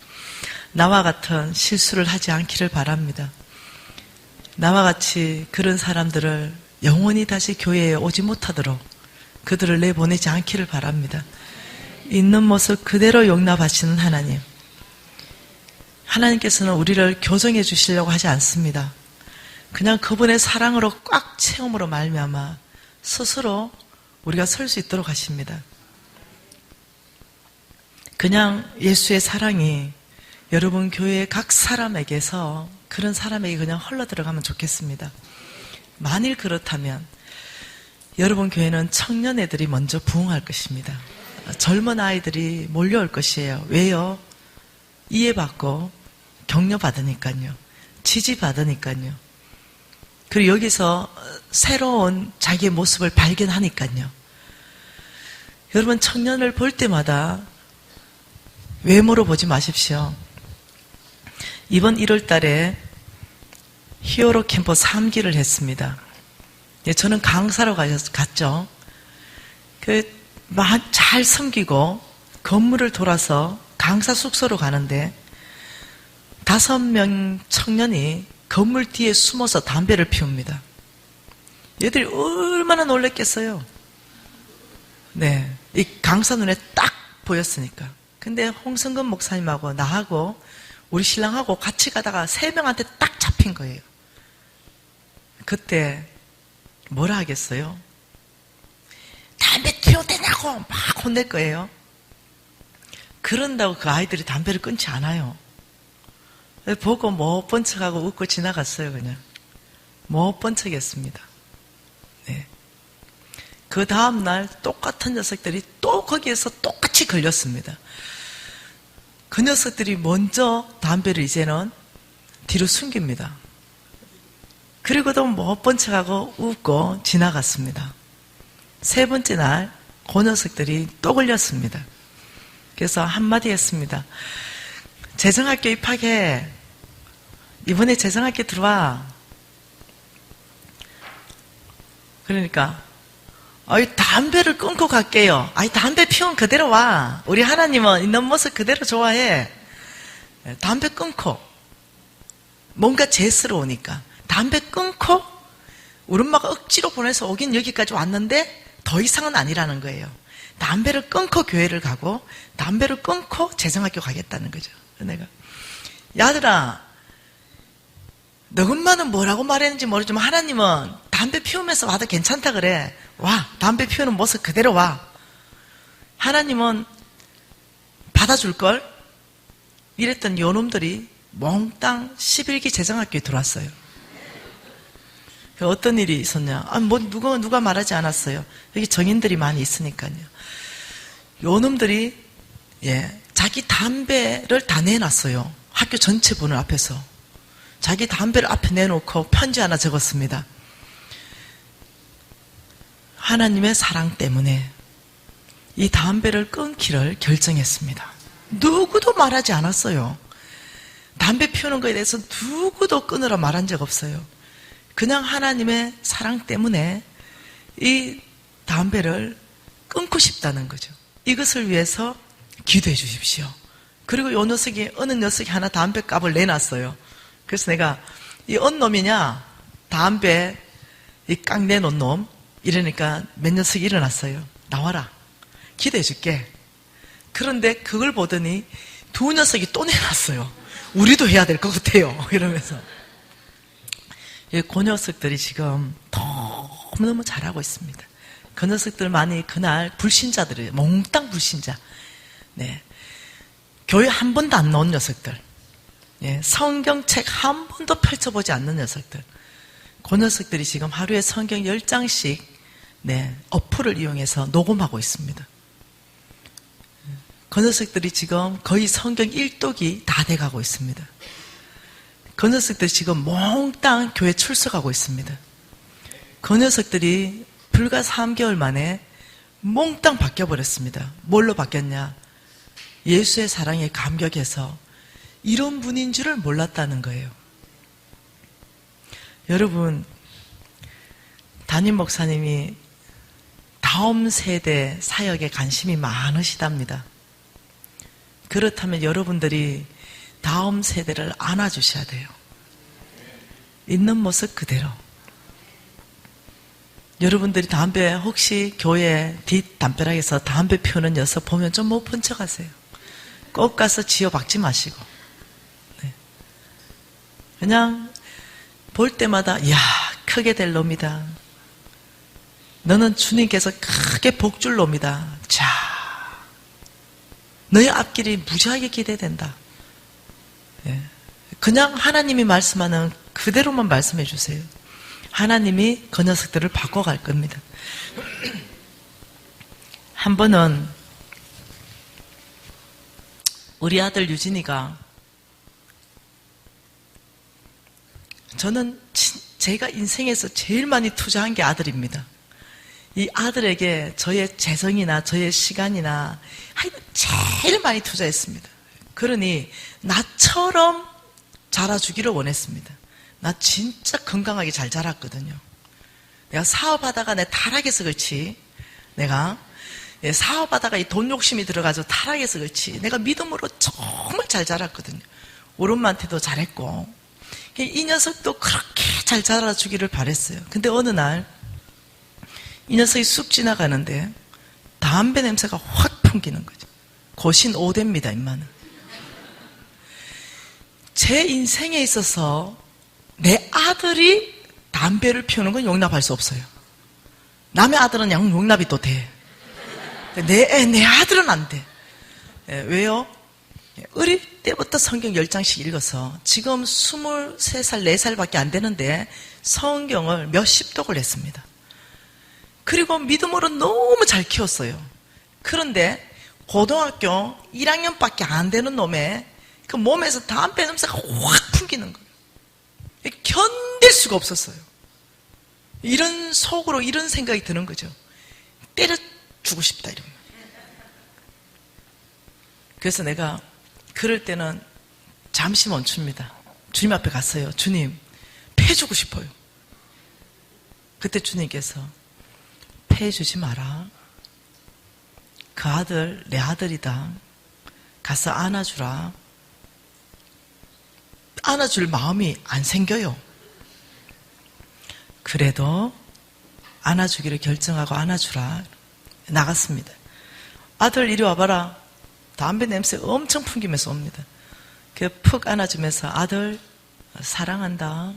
나와 같은 실수를 하지 않기를 바랍니다. 나와 같이 그런 사람들을 영원히 다시 교회에 오지 못하도록 그들을 내보내지 않기를 바랍니다. 있는 모습 그대로 용납하시는 하나님. 하나님께서는 우리를 교정해 주시려고 하지 않습니다. 그냥 그분의 사랑으로 꽉 채움으로 말미암아 스스로 우리가 설 수 있도록 하십니다. 그냥 예수의 사랑이 여러분 교회의 각 사람에게서 그런 사람에게 그냥 흘러 들어가면 좋겠습니다. 만일 그렇다면 여러분 교회는 청년애들이 먼저 부흥할 것입니다. 젊은 아이들이 몰려올 것이에요. 왜요? 이해받고 격려받으니까요. 지지받으니까요. 그리고 여기서 새로운 자기의 모습을 발견하니까요. 여러분 청년을 볼 때마다 외모로 보지 마십시오. 이번 1월 달에 히어로 캠프 3기를 했습니다. 저는 강사로 갔죠. 잘 섬기고 건물을 돌아서 강사 숙소로 가는데 5명 청년이 건물 뒤에 숨어서 담배를 피웁니다. 얘들이 얼마나 놀랬겠어요. 네, 이 강사 눈에 딱 보였으니까. 근데 홍성근 목사님하고 나하고 우리 신랑하고 같이 가다가 3명한테 딱 잡힌 거예요. 그때 뭐라 하겠어요? 담배 피워도 되냐고 막 혼낼 거예요. 그런다고 그 아이들이 담배를 끊지 않아요. 보고 못 본 척하고 웃고 지나갔어요. 그냥 못 본 척했습니다. 네. 그 다음날 똑같은 녀석들이 또 거기에서 똑같이 걸렸습니다. 그 녀석들이 먼저 담배를 이제는 뒤로 숨깁니다. 그리고도 못 본 척하고 웃고 지나갔습니다. 3번째 날 그 녀석들이 또 걸렸습니다. 그래서 한마디 했습니다. 재정학교 입학해. 이번에 재정학교 들어와. 그러니까 담배를 끊고 갈게요. 담배 피우면 그대로 와. 우리 하나님은 있는 모습 그대로 좋아해. 담배 끊고 뭔가 죄스러우니까 담배 끊고 우리 엄마가 억지로 보내서 오긴 여기까지 왔는데 더 이상은 아니라는 거예요. 담배를 끊고 교회를 가고 담배를 끊고 재정학교 가겠다는 거죠. 내가 야들아 너 엄마는 뭐라고 말했는지 모르지만 하나님은 담배 피우면서 와도 괜찮다 그래. 와, 담배 피우는 모습 그대로 와. 하나님은 받아줄걸? 이랬던 요놈들이 몽땅 11기 재정학교에 들어왔어요. 어떤 일이 있었냐? 누가 말하지 않았어요. 여기 정인들이 많이 있으니까요. 요놈들이, 자기 담배를 다 내놨어요. 학교 전체 분을 앞에서. 자기 담배를 앞에 내놓고 편지 하나 적었습니다. 하나님의 사랑 때문에 이 담배를 끊기를 결정했습니다. 누구도 말하지 않았어요. 담배 피우는 거에 대해서 누구도 끊으라 말한 적 없어요. 그냥 하나님의 사랑 때문에 이 담배를 끊고 싶다는 거죠. 이것을 위해서 기도해 주십시오. 그리고 어느 녀석이 하나 담배값을 내놨어요. 그래서 내가 이 언놈이냐 담배 이 깡 내놓은 놈 이러니까 몇 녀석이 일어났어요. 나와라. 기도해 줄게. 그런데 그걸 보더니 2 녀석이 또 내놨어요. 우리도 해야 될 것 같아요. 이러면서 그 녀석들이 지금 너무너무 잘하고 있습니다. 그 녀석들만이 그날 불신자들이에요. 몽땅 불신자. 네. 교회 한 번도 안 나온 녀석들. 성경책 한 번도 펼쳐보지 않는 녀석들. 그 녀석들이 지금 하루에 성경 10장씩 어플을 이용해서 녹음하고 있습니다. 그 녀석들이 지금 거의 성경 1독이 다 돼가고 있습니다. 그 녀석들이 지금 몽땅 교회 출석하고 있습니다. 그 녀석들이 불과 3개월 만에 몽땅 바뀌어버렸습니다. 뭘로 바뀌었냐? 예수의 사랑에 감격해서 이런 분인 줄을 몰랐다는 거예요. 여러분, 담임 목사님이 다음 세대 사역에 관심이 많으시답니다. 그렇다면 여러분들이 다음 세대를 안아주셔야 돼요. 있는 모습 그대로. 여러분들이 담배 혹시 교회 뒷 담벼락에서 담배 피우는 녀석 보면 좀 못 본 척 하세요. 꼭 가서 지어박지 마시고. 네. 그냥 볼 때마다 이야 크게 될 놈이다. 너는 주님께서 크게 복줄 놈이다. 자, 너의 앞길이 무지하게 기대된다. 네. 그냥 하나님이 말씀하는 그대로만 말씀해 주세요. 하나님이 그 녀석들을 바꿔갈 겁니다. 한 번은 우리 아들 유진이가, 저는 제가 인생에서 제일 많이 투자한 게 아들입니다. 이 아들에게 저의 재성이나 저의 시간이나 제일 많이 투자했습니다. 그러니 나처럼 자라주기를 원했습니다. 나 진짜 건강하게 잘 자랐거든요. 내가 사업하다가 내 타락해서 그렇지, 내가 사업하다가 이 돈 욕심이 들어가서 타락해서 그렇지, 내가 믿음으로 정말 잘 자랐거든요. 우리 엄마한테도 잘했고, 이 녀석도 그렇게 잘 자라주기를 바랬어요. 근데 어느 날 이 녀석이 쑥 지나가는데 담배 냄새가 확 풍기는 거죠. 고신 5대입니다, 임마는. 제 인생에 있어서 내 아들이 담배를 피우는 건 용납할 수 없어요. 남의 아들은 용납이 또 돼. 내 아들은 안 돼. 왜요? 어릴 때부터 성경 10장씩 읽어서 지금 23살, 4살밖에 안 되는데 성경을 몇십 독을 했습니다. 그리고 믿음으로 너무 잘 키웠어요. 그런데 고등학교 1학년밖에 안 되는 놈의 그 몸에서 담배 냄새가 확 풍기는 거예요. 견딜 수가 없었어요. 이런 속으로 이런 생각이 드는 거죠. 때려주고 싶다, 이런 말. 그래서 내가 그럴 때는 잠시 멈춥니다. 주님 앞에 갔어요. 주님, 패주고 싶어요. 그때 주님께서 패주지 마라. 그 아들 내 아들이다. 가서 안아주라. 안아줄 마음이 안 생겨요. 그래도 안아주기를 결정하고 안아주라. 나갔습니다. 아들 이리 와봐라. 담배 냄새 엄청 풍기면서 옵니다. 푹 안아주면서 아들 사랑한다.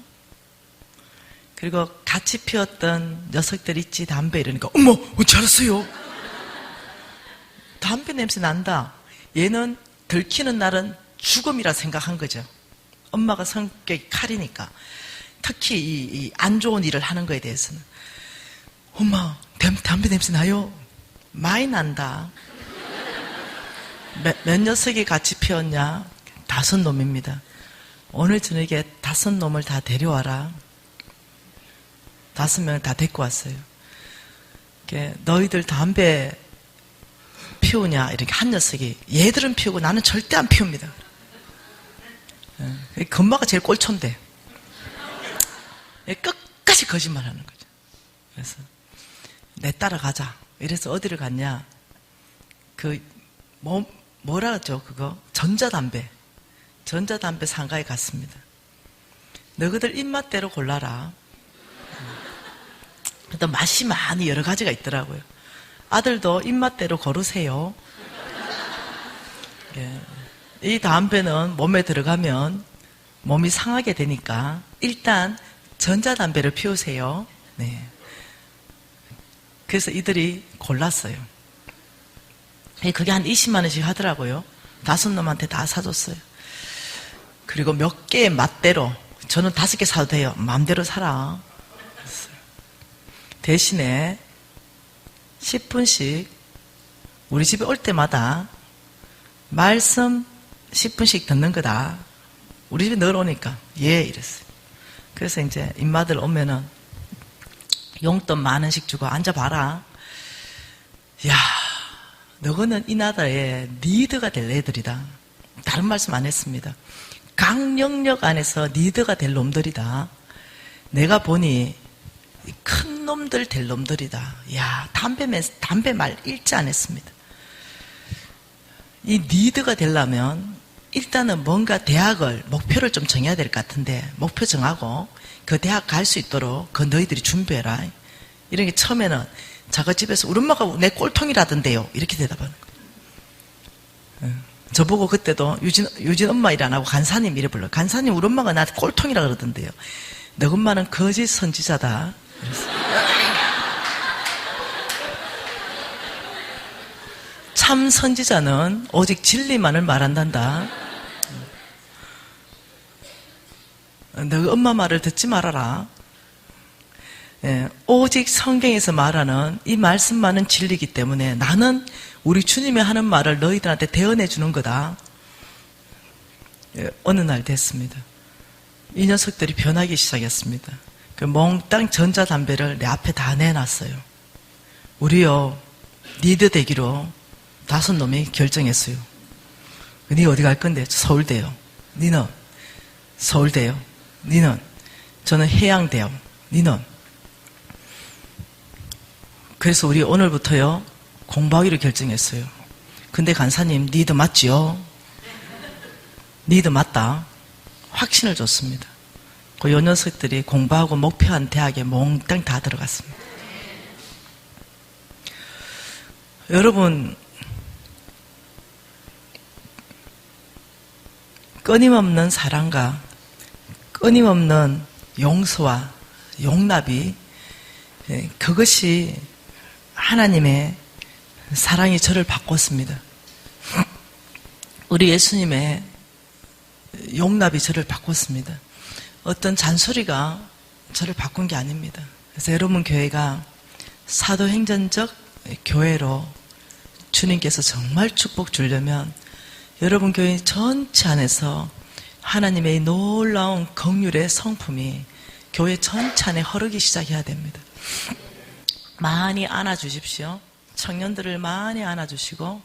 그리고 같이 피웠던 녀석들 있지 담배 이러니까 어머 어찌 알았어요? 담배 냄새 난다. 얘는 들키는 날은 죽음이라 생각한 거죠. 엄마가 성격이 칼이니까. 특히 이 안 좋은 일을 하는 거에 대해서는. 엄마, 담배 냄새 나요? 많이 난다. 몇 녀석이 같이 피웠냐? 5놈입니다. 오늘 저녁에 5놈을 다 데려와라. 5명을 다 데리고 왔어요. 너희들 담배 피우냐? 이렇게 한 녀석이. 얘들은 피우고 나는 절대 안 피웁니다. 금마가 제일 꼴촌데. 끝까지 거짓말 하는 거죠. 그래서, 내 따라가자. 이래서 어디를 갔냐? 뭐라 하죠, 그거? 전자담배 상가에 갔습니다. 너희들 입맛대로 골라라. 또 맛이 많이 여러 가지가 있더라고요. 아들도 입맛대로 고르세요. 예. 이 담배는 몸에 들어가면 몸이 상하게 되니까 일단 전자담배를 피우세요. 네. 그래서 이들이 골랐어요. 그게 한 20만 원씩 하더라고요. 5놈한테 다 사줬어요. 그리고 몇 개의 맛대로 저는 5개 사도 돼요. 마음대로 사라. 대신에 10분씩 우리 집에 올 때마다 말씀 10분씩 듣는 거다. 우리 집에 늘 오니까 예 이랬어요. 그래서 이제 인마들 오면은 용돈 10,000원씩 주고 앉아봐라. 야, 너거는 이 나라의 리더가 될 애들이다. 다른 말씀 안 했습니다. 각 영역 안에서 리더가 될 놈들이다. 내가 보니 큰 놈들 될 놈들이다. 야, 담배 말 읽지 않았습니다. 이 리더가 되려면 일단은 뭔가 대학을 목표를 좀 정해야 될 것 같은데 목표 정하고 그 대학 갈 수 있도록 그 너희들이 준비해라. 이런 게 처음에는 자가집에서 우리 엄마가 내 꼴통이라던데요. 이렇게 대답하는 거예요. 저보고 그때도 유진 엄마 일 안 하고 간사님 이래 불러요. 간사님 우리 엄마가 나한테 꼴통이라 그러던데요. 너 엄마는 거짓 선지자다. 참 선지자는 오직 진리만을 말한단다. 너 엄마 말을 듣지 말아라. 오직 성경에서 말하는 이 말씀만은 진리이기 때문에 나는 우리 주님이 하는 말을 너희들한테 대언해 주는 거다. 어느 날 됐습니다. 이 녀석들이 변하기 시작했습니다. 그 몽땅 전자담배를 내 앞에 다 내놨어요. 우리요 리더 되기로 5놈이 결정했어요. 니 어디 갈 건데? 서울대요. 니는? 서울대요. 니는? 저는 해양대요. 니는? 그래서 우리 오늘부터요 공부하기로 결정했어요. 근데 간사님 니도 맞지요? 니도 맞다. 확신을 줬습니다. 그 요 녀석들이 공부하고 목표한 대학에 몽땅 다 들어갔습니다. 여러분 끊임없는 사랑과 끊임없는 용서와 용납이 그것이 하나님의 사랑이 저를 바꿨습니다. 우리 예수님의 용납이 저를 바꿨습니다. 어떤 잔소리가 저를 바꾼 게 아닙니다. 그래서 여러분 교회가 사도행전적 교회로 주님께서 정말 축복 주려면 여러분 교회 전체 안에서 하나님의 놀라운 긍휼의 성품이 교회 전체 안에 흐르기 시작해야 됩니다. 많이 안아주십시오. 청년들을 많이 안아주시고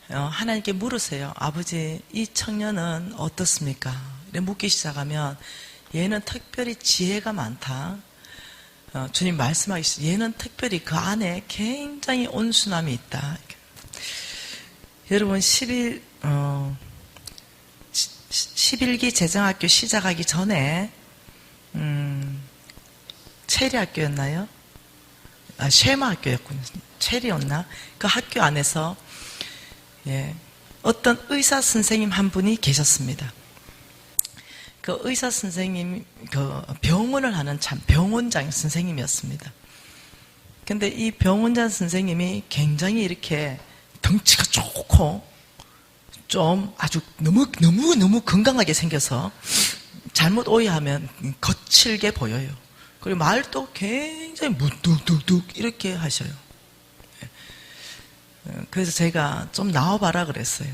하나님께 물으세요. 아버지, 이 청년은 어떻습니까? 이렇게 묻기 시작하면 얘는 특별히 지혜가 많다. 주님 말씀하시죠. 얘는 특별히 그 안에 굉장히 온순함이 있다. 여러분 11기 재정학교 시작하기 전에 체리학교였나요? 쉐마학교였군요. 체리였나? 그 학교 안에서 어떤 의사 선생님 한 분이 계셨습니다. 그 의사 선생님, 그 병원을 하는 참 병원장 선생님이었습니다. 근데 이 병원장 선생님이 굉장히 이렇게 덩치가 좋고 좀 아주 너무 건강하게 생겨서 잘못 오해하면 거칠게 보여요. 그리고 말도 굉장히 무뚝뚝뚝 이렇게 하셔요. 그래서 제가 좀 나와봐라 그랬어요.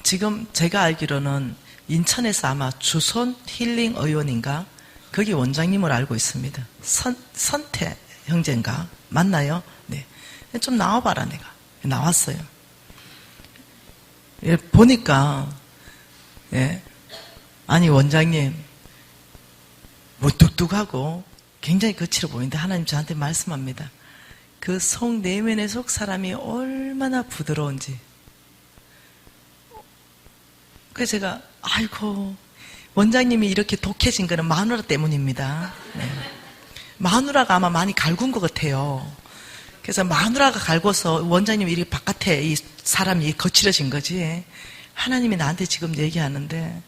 지금 제가 알기로는 인천에서 아마 주손 힐링 의원인가 거기 원장님을 알고 있습니다. 선태 형제인가 맞나요? 네. 좀 나와봐라 내가 나왔어요. 보니까 아니 원장님 무뚝뚝하고 굉장히 거칠어 보이는데 하나님 저한테 말씀합니다. 그 속 내면의 속 사람이 얼마나 부드러운지. 그래서 제가 아이고 원장님이 이렇게 독해진 거는 마누라 때문입니다. 마누라가 아마 많이 갈군 것 같아요. 그래서 마누라가 갈고서 원장님이 이렇게 바깥에 이 사람이 거칠어진 거지. 하나님이 나한테 지금 얘기하는데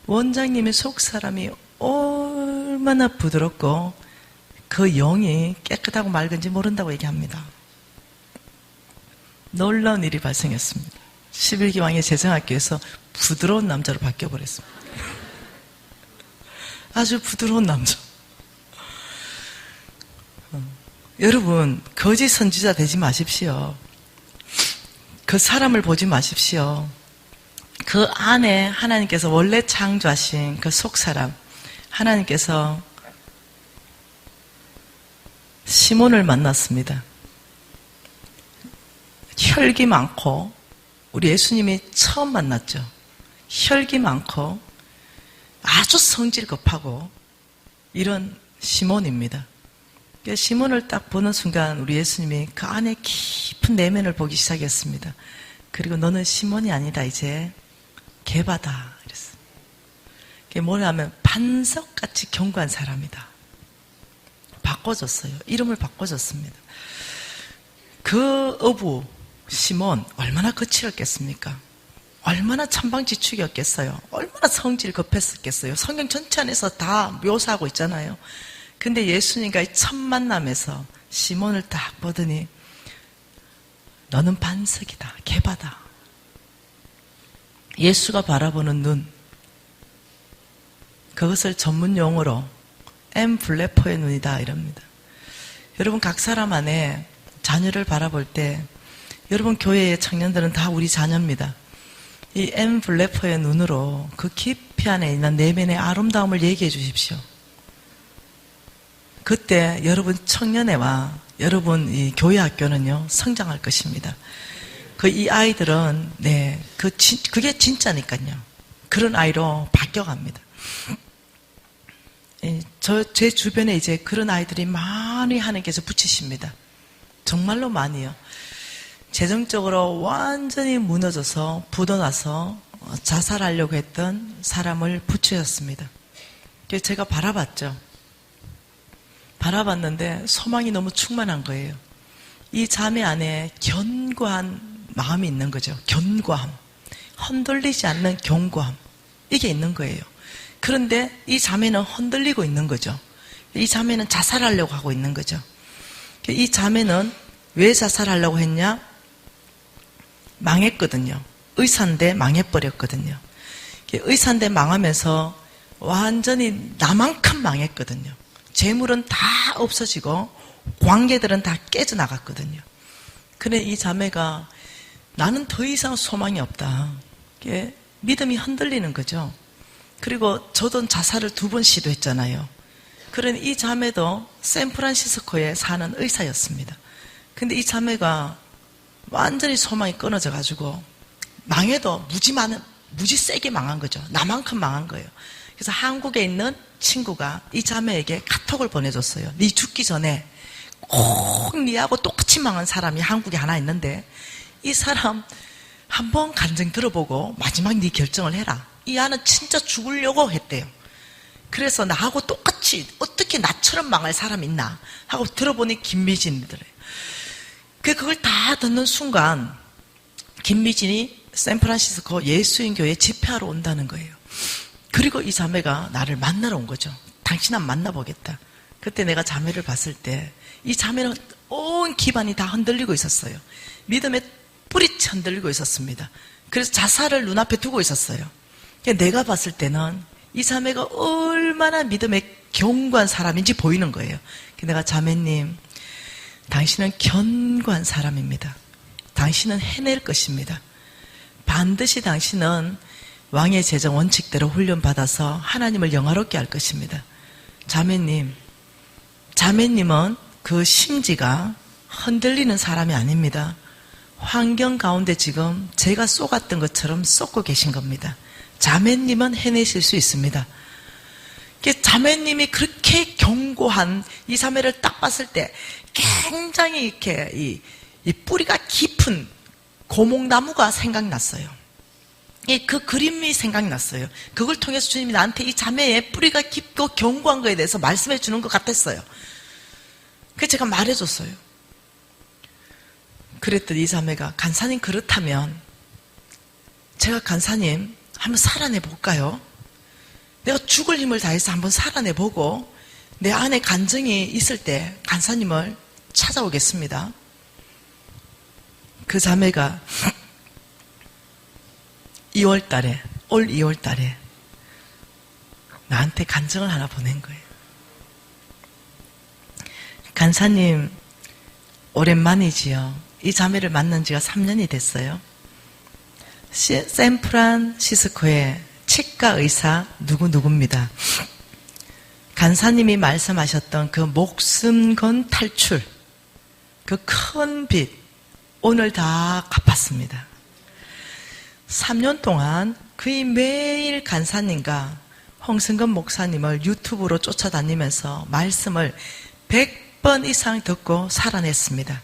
원장님의 속 사람이 얼마나 부드럽고 그 영이 깨끗하고 맑은지 모른다고 얘기합니다. 놀라운 일이 발생했습니다. 11기 왕의 재정학교에서 부드러운 남자로 바뀌어버렸습니다. 아주 부드러운 남자. 여러분 거짓 선지자 되지 마십시오. 그 사람을 보지 마십시오. 그 안에 하나님께서 원래 창조하신 그 속사람 하나님께서 시몬을 만났습니다. 혈기 많고 우리 예수님이 처음 만났죠. 혈기 많고 아주 성질 급하고 이런 시몬입니다. 시몬을 딱 보는 순간 우리 예수님이 그 안에 깊은 내면을 보기 시작했습니다. 그리고 너는 시몬이 아니다, 이제 게바다 이랬어요. 그게 뭐냐면 반석같이 견고한 사람이다. 바꿔줬어요. 이름을 바꿔줬습니다. 그 어부 시몬 얼마나 거칠었겠습니까? 얼마나 천방지축이었겠어요? 얼마나 성질 급했었겠어요? 성경 전체 안에서 다 묘사하고 있잖아요. 근데 예수님과 첫 만남에서 시몬을 딱 보더니 너는 반석이다, 게바다. 예수가 바라보는 눈, 그것을 전문 용어로 엠블레포의 눈이다 이럽니다. 여러분 각 사람 안에 자녀를 바라볼 때 여러분 교회의 청년들은 다 우리 자녀입니다. 이 엠블레포의 눈으로 그 깊이 안에 있는 내면의 아름다움을 얘기해 주십시오. 그때 여러분 청년회와 여러분 이 교회 학교는요 성장할 것입니다. 이 아이들은 그게 진짜니까요. 그런 아이로 바뀌어갑니다. 제 주변에 이제 그런 아이들이 많이 하나님께서 붙이십니다. 정말로 많이요. 재정적으로 완전히 무너져서 부도나서 자살하려고 했던 사람을 붙이셨습니다. 그래서 제가 바라봤죠. 바라봤는데 소망이 너무 충만한 거예요. 이 자매 안에 견고한 마음이 있는 거죠. 견고함. 흔들리지 않는 견고함. 이게 있는 거예요. 그런데 이 자매는 흔들리고 있는 거죠. 이 자매는 자살하려고 하고 있는 거죠. 이 자매는 왜 자살하려고 했냐? 망했거든요. 의사인데 망해버렸거든요. 의사인데 망하면서 완전히 나만큼 망했거든요. 재물은 다 없어지고 관계들은 다 깨져나갔거든요. 그래 이 자매가 나는 더 이상 소망이 없다. 믿음이 흔들리는 거죠. 그리고 저도 자살을 2번 시도했잖아요. 그런 이 자매도 샌프란시스코에 사는 의사였습니다. 근데 이 자매가 완전히 소망이 끊어져 가지고 망해도 무지 세게 망한 거죠. 나만큼 망한 거예요. 그래서 한국에 있는 친구가 이 자매에게 카톡을 보내줬어요. 네 죽기 전에 꼭 네하고 똑같이 망한 사람이 한국에 하나 있는데 이 사람 한번 간증 들어보고 마지막 네 결정을 해라. 이 아는 진짜 죽으려고 했대요. 그래서 나하고 똑같이 어떻게 나처럼 망할 사람이 있나 하고 들어보니 김미진이더래요. 그걸 다 듣는 순간 김미진이 샌프란시스코 예수인 교회에 집회하러 온다는 거예요. 그리고 이 자매가 나를 만나러 온 거죠. 당신 한번 만나보겠다. 그때 내가 자매를 봤을 때 이 자매는 온 기반이 다 흔들리고 있었어요. 믿음의 뿌리채 흔들리고 있었습니다. 그래서 자살을 눈앞에 두고 있었어요. 내가 봤을 때는 이 자매가 얼마나 믿음의 견고한 사람인지 보이는 거예요. 내가 자매님, 당신은 견고한 사람입니다. 당신은 해낼 것입니다. 반드시 당신은 왕의 제정 원칙대로 훈련받아서 하나님을 영화롭게 할 것입니다. 자매님은 그 심지가 흔들리는 사람이 아닙니다. 환경 가운데 지금 제가 쏘갔던 것처럼 쏟고 계신 겁니다. 자매님은 해내실 수 있습니다. 자매님이 그렇게 견고한 이 자매를 딱 봤을 때 굉장히 이렇게 이 뿌리가 깊은 고목나무가 생각났어요. 그 그림이 생각났어요. 그걸 통해서 주님이 나한테 이 자매의 뿌리가 깊고 견고한 거에 대해서 말씀해 주는 것 같았어요. 그래서 제가 말해줬어요. 그랬더니 이 자매가 간사님 그렇다면 제가 간사님 한번 살아내 볼까요? 내가 죽을 힘을 다해서 한번 살아내 보고 내 안에 간증이 있을 때 간사님을 찾아오겠습니다. 그 자매가 올 2월 달에 나한테 간증을 하나 보낸 거예요. 간사님 오랜만이지요. 이 자매를 만난 지가 3년이 됐어요. 샌프란시스코의 치과 의사 누구입니다. 간사님이 말씀하셨던 그 목숨 건 탈출, 그 큰 빚 오늘 다 갚았습니다. 3년 동안 거의 매일 간사님과 홍승건 목사님을 유튜브로 쫓아다니면서 말씀을 100번 이상 듣고 살아냈습니다.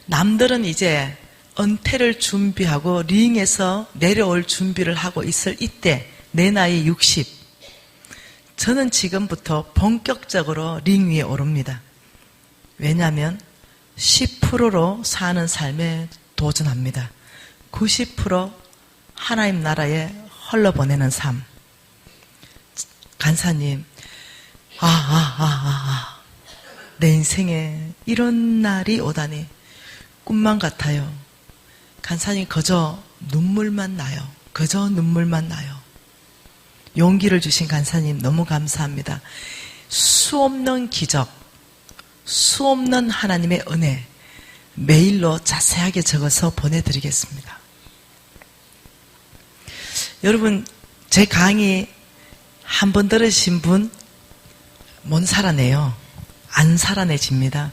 남들은 이제 은퇴를 준비하고 링에서 내려올 준비를 하고 있을 이때, 내 나이 60. 저는 지금부터 본격적으로 링 위에 오릅니다. 왜냐하면 10%로 사는 삶에 도전합니다. 90% 하나님 나라에 흘러보내는 삶. 간사님, 내 인생에 이런 날이 오다니 꿈만 같아요. 간사님, 그저 눈물만 나요. 그저 눈물만 나요. 용기를 주신 간사님 너무 감사합니다. 수없는 기적, 수없는 하나님의 은혜 메일로 자세하게 적어서 보내드리겠습니다. 여러분, 제 강의 한 번 들으신 분 못 살아내요. 안 살아내집니다.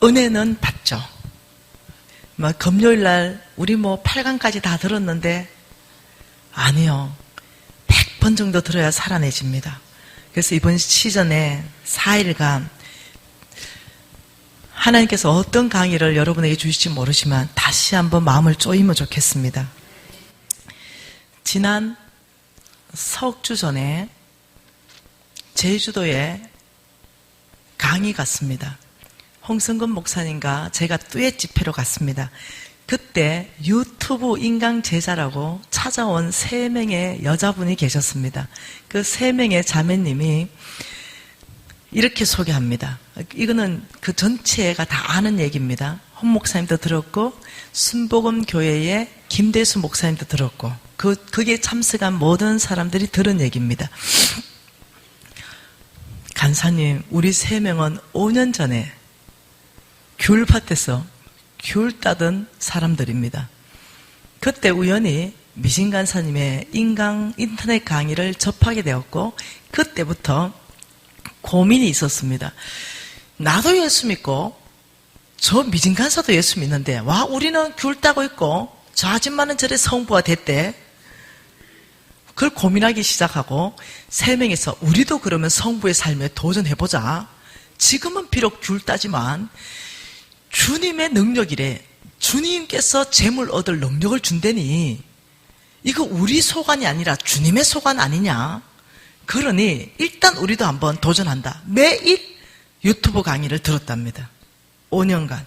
은혜는 받죠. 금요일날 우리 8강까지 다 들었는데 아니요. 100번 정도 들어야 살아내집니다. 그래서 이번 시즌에 4일간 하나님께서 어떤 강의를 여러분에게 주실지 모르지만 다시 한번 마음을 쪼이면 좋겠습니다. 지난 석 주 전에 제주도에 강의 갔습니다. 홍승건 목사님과 제가 듀엣 집회로 갔습니다. 그때 유튜브 인강 제자라고 찾아온 3명의 여자분이 계셨습니다. 그 3명의 자매님이 이렇게 소개합니다. 이거는 그 전체가 다 아는 얘기입니다. 홍 목사님도 들었고 순복음 교회의 김대수 목사님도 들었고 그게 참석한 모든 사람들이 들은 얘기입니다. 간사님, 우리 3명은 5년 전에 귤밭에서 귤 따던 사람들입니다. 그때 우연히 미신 간사님의 인터넷 강의를 접하게 되었고 그때부터 고민이 있었습니다. 나도 예수 믿고 저 미진 간사도 예수 믿는데 와 우리는 귤 따고 있고 저 아줌마는 저래 성부가 됐대. 그걸 고민하기 시작하고 3명이서 우리도 그러면 성부의 삶에 도전해보자. 지금은 비록 귤 따지만 주님의 능력이래. 주님께서 재물 얻을 능력을 준다니 이거 우리 소관이 아니라 주님의 소관 아니냐. 그러니 일단 우리도 한번 도전한다. 매일 유튜브 강의를 들었답니다. 5년간.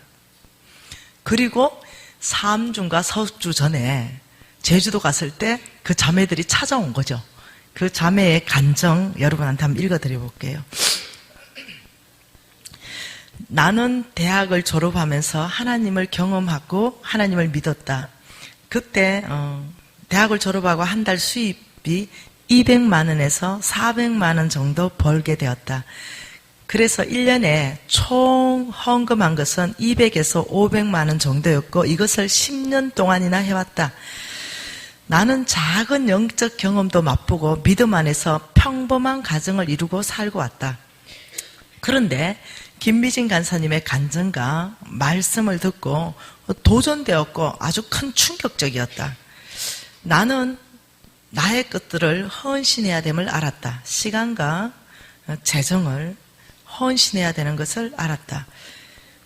그리고 3주인가 4주 전에 제주도 갔을 때 그 자매들이 찾아온 거죠. 그 자매의 간정 여러분한테 한번 읽어드려 볼게요. 나는 대학을 졸업하면서 하나님을 경험하고 하나님을 믿었다. 그때 대학을 졸업하고 한 달 수입이 200만 원에서 400만 원 정도 벌게 되었다. 그래서 1년에 총 헌금한 것은 200에서 500만 원 정도였고 이것을 10년 동안이나 해왔다. 나는 작은 영적 경험도 맛보고 믿음 안에서 평범한 가정을 이루고 살고 왔다. 그런데 김미진 간사님의 간증과 말씀을 듣고 도전되었고 아주 큰 충격적이었다. 나는 나의 것들을 헌신해야 됨을 알았다. 시간과 재정을 헌신해야 되는 것을 알았다.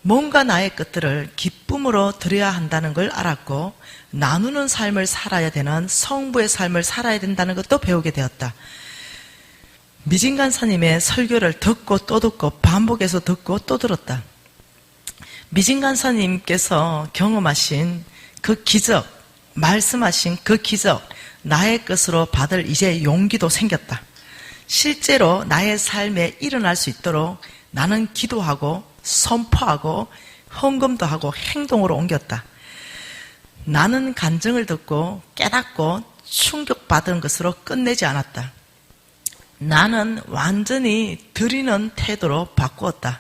뭔가 나의 것들을 기쁨으로 드려야 한다는 걸 알았고 나누는 삶을 살아야 되는 성부의 삶을 살아야 된다는 것도 배우게 되었다. 미진 간사님의 설교를 듣고 또 듣고 반복해서 듣고 또 들었다. 미진 간사님께서 경험하신 그 기적, 말씀하신 그 기적, 나의 것으로 받을 이제 용기도 생겼다. 실제로 나의 삶에 일어날 수 있도록 나는 기도하고 선포하고 헌금도 하고 행동으로 옮겼다. 나는 간증을 듣고 깨닫고 충격받은 것으로 끝내지 않았다. 나는 완전히 드리는 태도로 바꾸었다.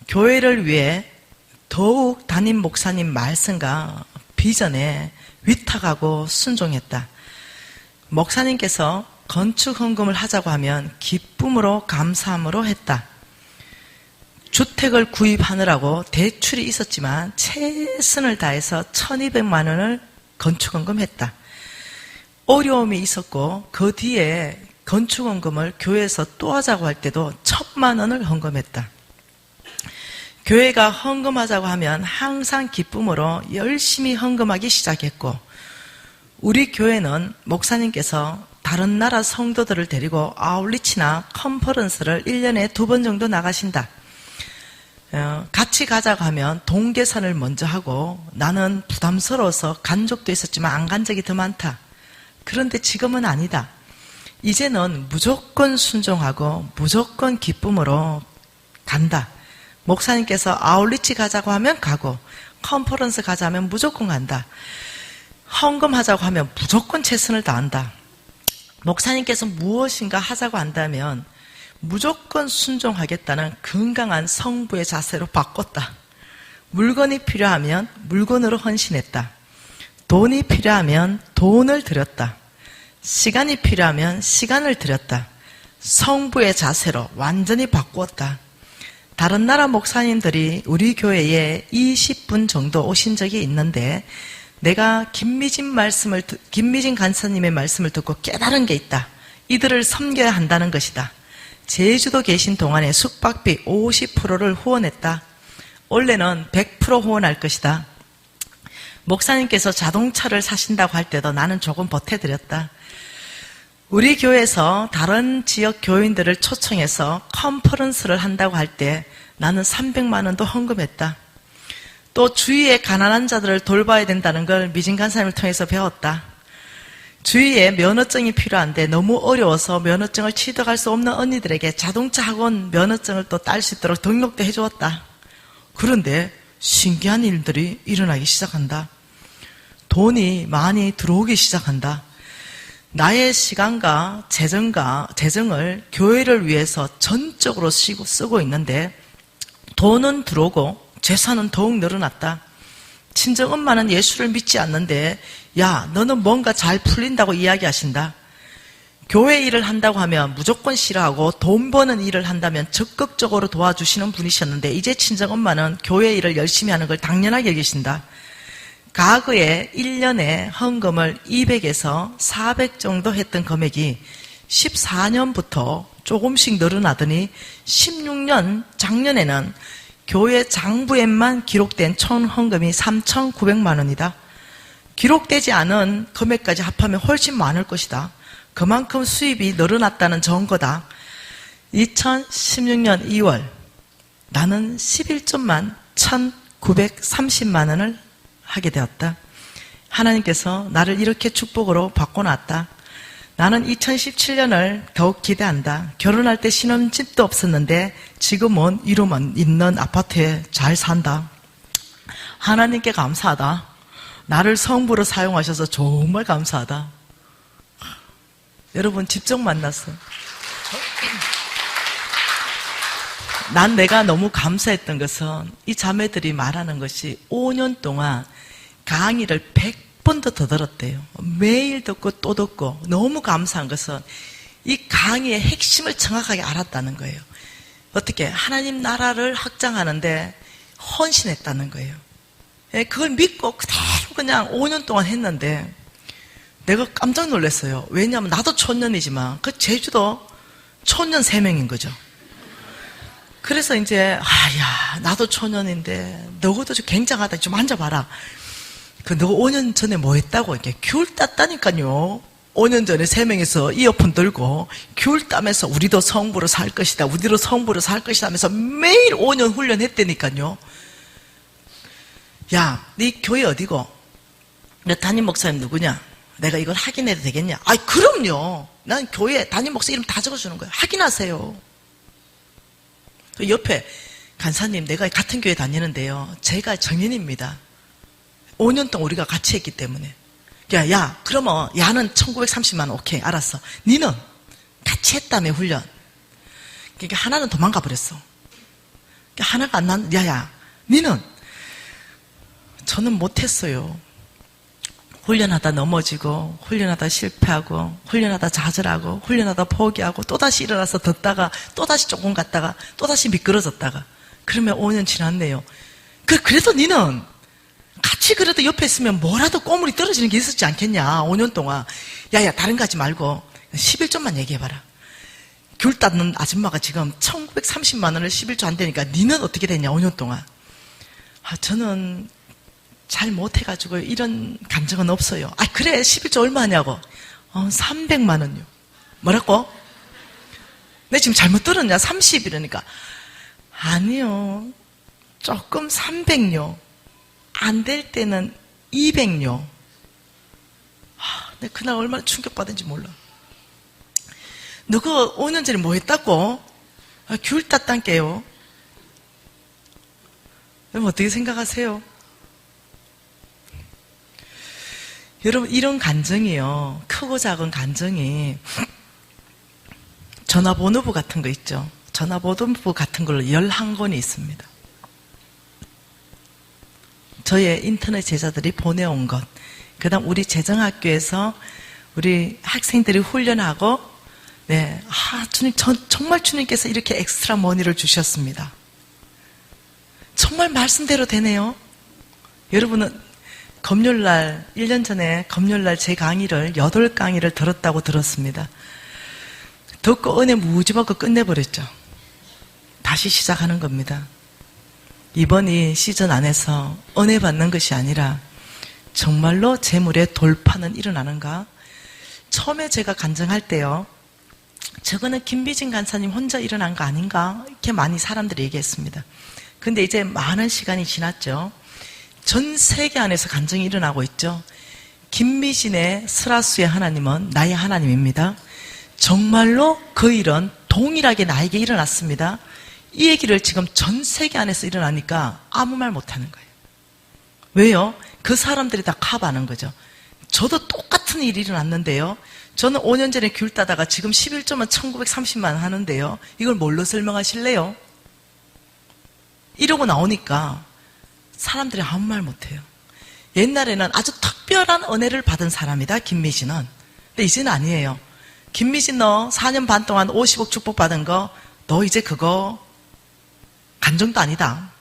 교회를 위해 더욱 담임 목사님 말씀과 비전에 위탁하고 순종했다. 목사님께서 건축 헌금을 하자고 하면 기쁨으로 감사함으로 했다. 주택을 구입하느라고 대출이 있었지만 최선을 다해서 1200만 원을 건축 헌금했다. 어려움이 있었고 그 뒤에 건축헌금을 교회에서 또 하자고 할 때도 1,000만 원을 헌금했다. 교회가 헌금하자고 하면 항상 기쁨으로 열심히 헌금하기 시작했고, 우리 교회는 목사님께서 다른 나라 성도들을 데리고 아울리치나 컨퍼런스를 1년에 2번 정도 나가신다. 같이 가자고 하면 돈 계산을 먼저 하고, 나는 부담스러워서 간 적도 있었지만 안 간 적이 더 많다. 그런데 지금은 아니다. 이제는 무조건 순종하고 무조건 기쁨으로 간다. 목사님께서 아울리치 가자고 하면 가고, 컨퍼런스 가자면 무조건 간다. 헌금하자고 하면 무조건 최선을 다한다. 목사님께서 무엇인가 하자고 한다면 무조건 순종하겠다는 건강한 성부의 자세로 바꿨다. 물건이 필요하면 물건으로 헌신했다. 돈이 필요하면 돈을 드렸다. 시간이 필요하면 시간을 드렸다. 성부의 자세로 완전히 바꾸었다. 다른 나라 목사님들이 우리 교회에 20분 정도 오신 적이 있는데, 내가 김미진 간사님의 말씀을 듣고 깨달은 게 있다. 이들을 섬겨야 한다는 것이다. 제주도 계신 동안에 숙박비 50%를 후원했다. 원래는 100% 후원할 것이다. 목사님께서 자동차를 사신다고 할 때도 나는 조금 보태드렸다. 우리 교회에서 다른 지역 교인들을 초청해서 컨퍼런스를 한다고 할 때 나는 300만 원도 헌금했다. 또 주위에 가난한 자들을 돌봐야 된다는 걸 미진 간사님을 통해서 배웠다. 주위에 면허증이 필요한데 너무 어려워서 면허증을 취득할 수 없는 언니들에게 자동차 학원 면허증을 또 딸 수 있도록 등록도 해주었다. 그런데 신기한 일들이 일어나기 시작한다. 돈이 많이 들어오기 시작한다. 나의 시간과 재정을 교회를 위해서 전적으로 쓰고 있는데 돈은 들어오고 재산은 더욱 늘어났다. 친정엄마는 예수를 믿지 않는데, 야, 너는 뭔가 잘 풀린다고 이야기하신다. 교회 일을 한다고 하면 무조건 싫어하고 돈 버는 일을 한다면 적극적으로 도와주시는 분이셨는데, 이제 친정엄마는 교회 일을 열심히 하는 걸 당연하게 여기신다. 과거에 1년에 헌금을 200에서 400 정도 했던 금액이 14년부터 조금씩 늘어나더니 16년 작년에는 교회 장부에만 기록된 총 헌금이 3,900만 원이다. 기록되지 않은 금액까지 합하면 훨씬 많을 것이다. 그만큼 수입이 늘어났다는 증거다. 2016년 2월 나는 11조만 1,930만 원을 하게 되었다. 하나님께서 나를 이렇게 축복으로 바꿔놨다. 나는 2017년을 더욱 기대한다. 결혼할 때 신혼집도 없었는데 지금은 이름만 있는 아파트에 잘 산다. 하나님께 감사하다. 나를 성부로 사용하셔서 정말 감사하다. 여러분 직접 만났어. 난 내가 너무 감사했던 것은 이 자매들이 말하는 것이 5년 동안 강의를 100번도 더 들었대요. 매일 듣고 또 듣고 너무 감사한 것은 이 강의의 핵심을 정확하게 알았다는 거예요. 어떻게? 하나님 나라를 확장하는데 헌신했다는 거예요. 그걸 믿고 그대로 그냥 5년 동안 했는데 내가 깜짝 놀랐어요. 왜냐하면 나도 촌년이지만 그 제주도 촌년 3명인 거죠. 그래서 이제 나도 촌년인데 너도 좀 굉장하다. 좀 앉아봐라. 너 5년 전에 뭐 했다고? 이렇게 귤 땄다니까요. 5년 전에 3명이서 이어폰 들고 귤 따면서 우리도 성부로 살 것이다. 우리도 성부로 살 것이다 하면서 매일 5년 훈련했다니까요. 야, 네 교회 어디고? 너 담임 목사님 누구냐? 내가 이걸 확인해도 되겠냐? 그럼요. 난 교회 담임 목사 이름 다 적어주는 거예요. 확인하세요. 그 옆에 간사님, 내가 같은 교회 다니는데요. 제가 정인입니다. 5년 동안 우리가 같이 했기 때문에. 그러면 야는 1930만 원. 오케이, 알았어. 니는 같이 했다며 훈련. 그러니까 하나는 도망가 버렸어. 그러니까 하나가 안 난, 니는 저는 못했어요. 훈련하다 넘어지고, 훈련하다 실패하고, 훈련하다 좌절하고, 훈련하다 포기하고, 또다시 일어나서 듣다가, 또다시 조금 갔다가, 또다시 미끄러졌다가. 그러면 5년 지났네요. 그래도 니는 같이 그래도 옆에 있으면 뭐라도 꼬물이 떨어지는 게 있었지 않겠냐. 5년 동안. 야야, 다른 거 하지 말고 11조만 얘기해봐라. 귤 땄는 아줌마가 지금 1930만 원을 11조 안 되니까 니는 어떻게 됐냐, 5년 동안. 저는 잘 못해가지고 이런 감정은 없어요. 그래, 11조 얼마 하냐고. 300만 원요. 뭐라고? 내 지금 잘못 들었냐? 30 이러니까. 아니요. 조금 300요. 안 될 때는 200요. 내가 그날 얼마나 충격받은지 몰라. 너가 5년 전에 뭐 했다고? 귤 땄단께요. 여러분 어떻게 생각하세요? 여러분 이런 감정이요. 크고 작은 감정이 전화번호부 같은 거 있죠. 전화번호부 같은 걸로 11권이 있습니다. 저의 인터넷 제자들이 보내온 것. 그 다음 우리 재정학교에서 우리 학생들이 훈련하고 네, 주님, 정말 주님께서 이렇게 엑스트라 머니를 주셨습니다. 정말 말씀대로 되네요. 여러분은 금요일날, 1년 전에 금요일날 제 강의를 8강의를 들었다고 들었습니다. 듣고 은혜 무지받고 끝내버렸죠. 다시 시작하는 겁니다. 이번 이 시즌 안에서 은혜 받는 것이 아니라 정말로 재물의 돌파는 일어나는가? 처음에 제가 간증할 때요. 저거는 김비진 간사님 혼자 일어난 거 아닌가? 이렇게 많이 사람들이 얘기했습니다. 근데 이제 많은 시간이 지났죠. 전 세계 안에서 간증이 일어나고 있죠. 김미진의 스라수의 하나님은 나의 하나님입니다. 정말로 그 일은 동일하게 나에게 일어났습니다. 이 얘기를 지금 전 세계 안에서 일어나니까 아무 말 못하는 거예요. 왜요? 그 사람들이 다 커버하는 거죠. 저도 똑같은 일이 일어났는데요. 저는 5년 전에 귤 따다가 지금 11조면 1930만 원 하는데요. 이걸 뭘로 설명하실래요? 이러고 나오니까 사람들이 아무 말 못해요. 옛날에는 아주 특별한 은혜를 받은 사람이다, 김미진은. 근데 이제는 아니에요. 김미진 너 4년 반 동안 50억 축복 받은 거, 너 이제 그거 간정도 아니다.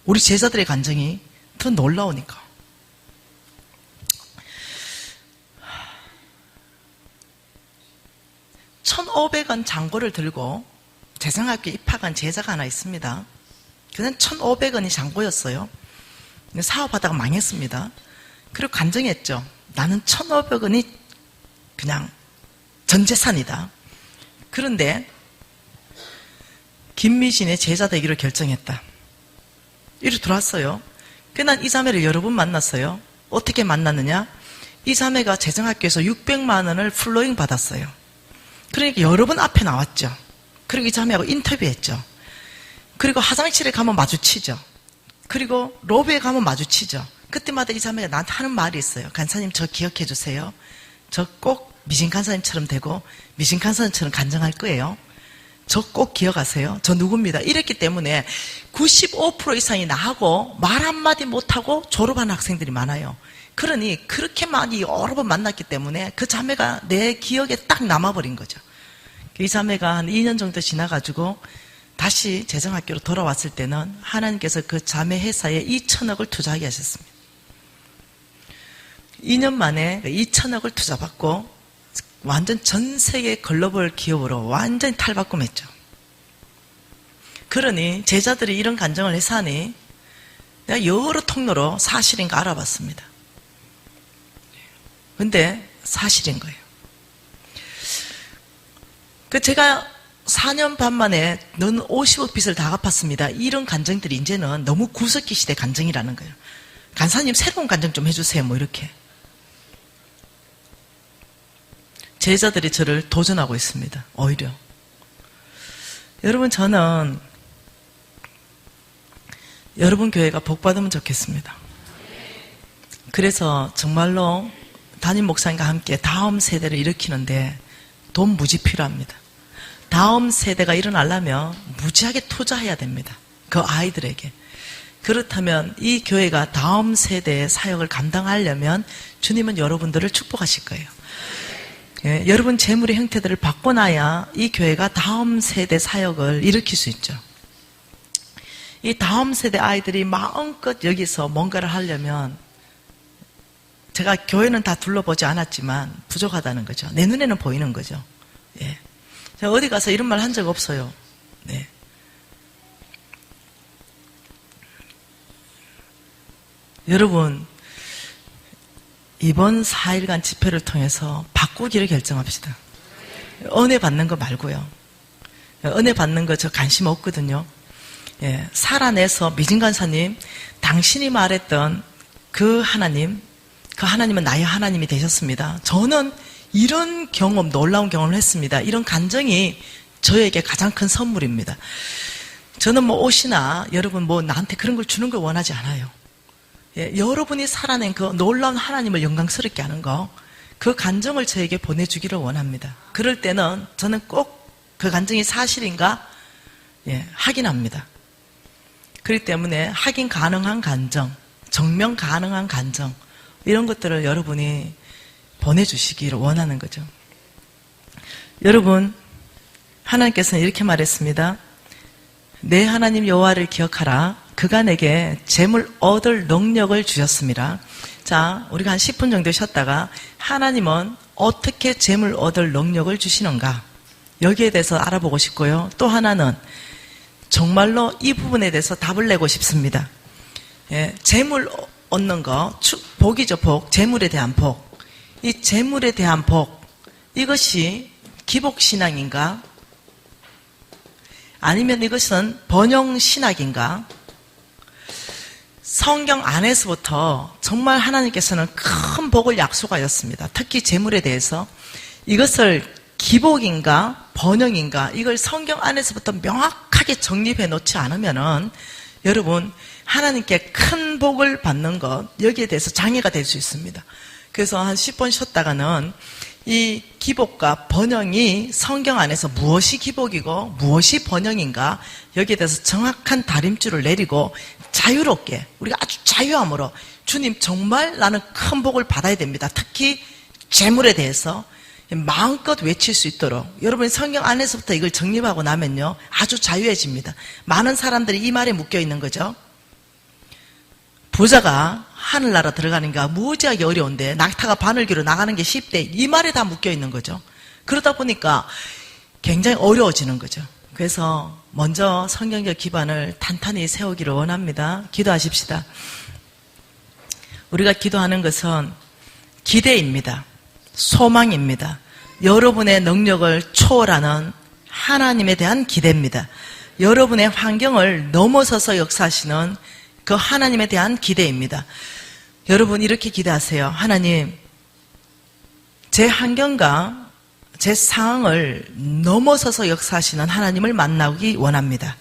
우리 제자들의 간정이 더 놀라우니까. $1,500원 잔고를 들고 재정학교에 입학한 제자가 하나 있습니다. 그는 1,500원이 잔고였어요. 사업하다가 망했습니다. 그리고 간증했죠. 나는 1,500원이 그냥 전 재산이다. 그런데 김미진의 제자 되기로 결정했다. 이리 들어왔어요. 난 이 자매를 여러 번 만났어요. 어떻게 만났느냐? 이 자매가 재정학교에서 600만 원을 플로잉 받았어요. 그러니까 여러 번 앞에 나왔죠. 그리고 이 자매하고 인터뷰했죠. 그리고 화장실에 가면 마주치죠. 그리고 로비에 가면 마주치죠. 그때마다 이 자매가 나한테 하는 말이 있어요. 간사님 저 기억해 주세요. 저 꼭 미진 간사님처럼 되고 미진 간사님처럼 간증할 거예요. 저 꼭 기억하세요. 저 누굽니다. 이랬기 때문에 95% 이상이 나하고 말 한마디 못하고 졸업한 학생들이 많아요. 그러니 그렇게 많이 여러 번 만났기 때문에 그 자매가 내 기억에 딱 남아버린 거죠. 이 자매가 한 2년 정도 지나가지고 다시 재정학교로 돌아왔을 때는 하나님께서 그 자매 회사에 2,000억을 투자하게 하셨습니다. 2년 만에 2,000억을 투자받고 완전 전 세계 글로벌 기업으로 완전히 탈바꿈했죠. 그러니 제자들이 이런 간증을 해서 하니 내가 여러 통로로 사실인가 알아봤습니다. 근데 사실인 거예요. 제가 4년 반 만에 넌 50억 빚을 다 갚았습니다. 이런 간증들이 이제는 너무 구석기 시대 간증이라는 거예요. 간사님 새로운 간증 좀 해주세요. 뭐 이렇게. 제자들이 저를 도전하고 있습니다. 오히려. 여러분 저는 여러분 교회가 복받으면 좋겠습니다. 그래서 정말로 담임 목사님과 함께 다음 세대를 일으키는데 돈 무지 필요합니다. 다음 세대가 일어나려면 무지하게 투자해야 됩니다. 그 아이들에게. 그렇다면 이 교회가 다음 세대의 사역을 감당하려면 주님은 여러분들을 축복하실 거예요. 예, 여러분 재물의 형태들을 바꿔놔야 이 교회가 다음 세대 사역을 일으킬 수 있죠. 이 다음 세대 아이들이 마음껏 여기서 뭔가를 하려면 제가 교회는 다 둘러보지 않았지만 부족하다는 거죠. 내 눈에는 보이는 거죠. 예. 제가 어디 가서 이런 말 한 적 없어요. 네. 여러분, 이번 4일간 집회를 통해서 바꾸기를 결정합시다. 은혜 받는 거 말고요. 은혜 받는 거 저 관심 없거든요. 예, 살아내서 미진 간사님, 당신이 말했던 그 하나님은 나의 하나님이 되셨습니다. 저는 이런 경험, 놀라운 경험을 했습니다. 이런 감정이 저에게 가장 큰 선물입니다. 저는 뭐 옷이나 여러분 뭐 나한테 그런 걸 주는 걸 원하지 않아요. 예, 여러분이 살아낸 그 놀라운 하나님을 영광스럽게 하는 거, 그 감정을 저에게 보내주기를 원합니다. 그럴 때는 저는 꼭 그 감정이 사실인가 확인합니다. 그렇기 때문에 확인 가능한 감정, 증명 가능한 감정, 이런 것들을 여러분이 보내주시기를 원하는 거죠. 여러분, 하나님께서는 이렇게 말했습니다. 내 하나님 여호와를 기억하라. 그가 내게 재물 얻을 능력을 주셨습니다. 자, 우리가 한 10분 정도 쉬었다가 하나님은 어떻게 재물 얻을 능력을 주시는가? 여기에 대해서 알아보고 싶고요. 또 하나는 정말로 이 부분에 대해서 답을 내고 싶습니다. 예, 재물 얻는 거, 복이죠, 복. 재물에 대한 복. 이 재물에 대한 복, 이것이 기복신앙인가? 아니면 이것은 번영신학인가? 성경 안에서부터 정말 하나님께서는 큰 복을 약속하였습니다. 특히 재물에 대해서. 이것을 기복인가 번영인가, 이걸 성경 안에서부터 명확하게 정립해 놓지 않으면은 여러분, 하나님께 큰 복을 받는 것, 여기에 대해서 장애가 될 수 있습니다. 그래서 한 10번 쉬었다가는 이 기복과 번영이 성경 안에서 무엇이 기복이고 무엇이 번영인가, 여기에 대해서 정확한 다림줄을 내리고 자유롭게, 우리가 아주 자유함으로 주님 정말 나는 큰 복을 받아야 됩니다. 특히 재물에 대해서 마음껏 외칠 수 있도록 여러분이 성경 안에서부터 이걸 정립하고 나면요, 아주 자유해집니다. 많은 사람들이 이 말에 묶여 있는 거죠. 부자가 하늘나라 들어가는 게 무지하게 어려운데 낙타가 바늘기로 나가는 게 쉽대, 이 말에 다 묶여 있는 거죠. 그러다 보니까 굉장히 어려워지는 거죠. 그래서 먼저 성경적 기반을 탄탄히 세우기를 원합니다. 기도하십시다. 우리가 기도하는 것은 기대입니다. 소망입니다. 여러분의 능력을 초월하는 하나님에 대한 기대입니다. 여러분의 환경을 넘어서서 역사하시는 그 하나님에 대한 기대입니다. 여러분 이렇게 기대하세요. 하나님, 제 환경과 제 상황을 넘어서서 역사하시는 하나님을 만나기 원합니다.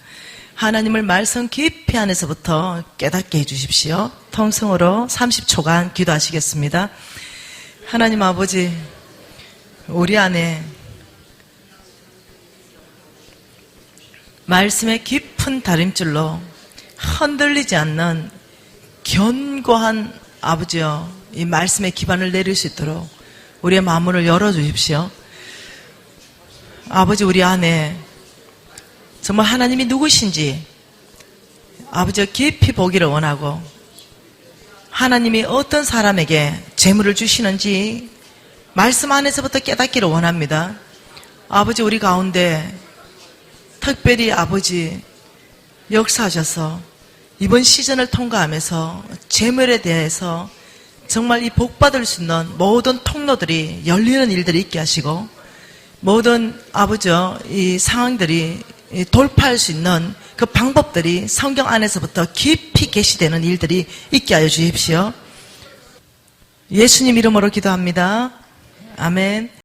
하나님을 말씀 깊이 안에서부터 깨닫게 해주십시오. 통성으로 30초간 기도하시겠습니다. 하나님 아버지, 우리 안에 말씀의 깊은 다림줄로 흔들리지 않는 견고한 아버지여, 이 말씀의 기반을 내릴 수 있도록 우리의 마음을 열어주십시오. 아버지, 우리 안에 정말 하나님이 누구신지 아버지가 깊이 보기를 원하고, 하나님이 어떤 사람에게 재물을 주시는지 말씀 안에서부터 깨닫기를 원합니다. 아버지, 우리 가운데 특별히 아버지 역사하셔서 이번 시즌을 통과하면서 재물에 대해서 정말 이 복받을 수 있는 모든 통로들이 열리는 일들이 있게 하시고, 모든 아버지요, 이 상황들이 돌파할 수 있는 그 방법들이 성경 안에서부터 깊이 계시되는 일들이 있게 하여 주십시오. 예수님 이름으로 기도합니다. 아멘.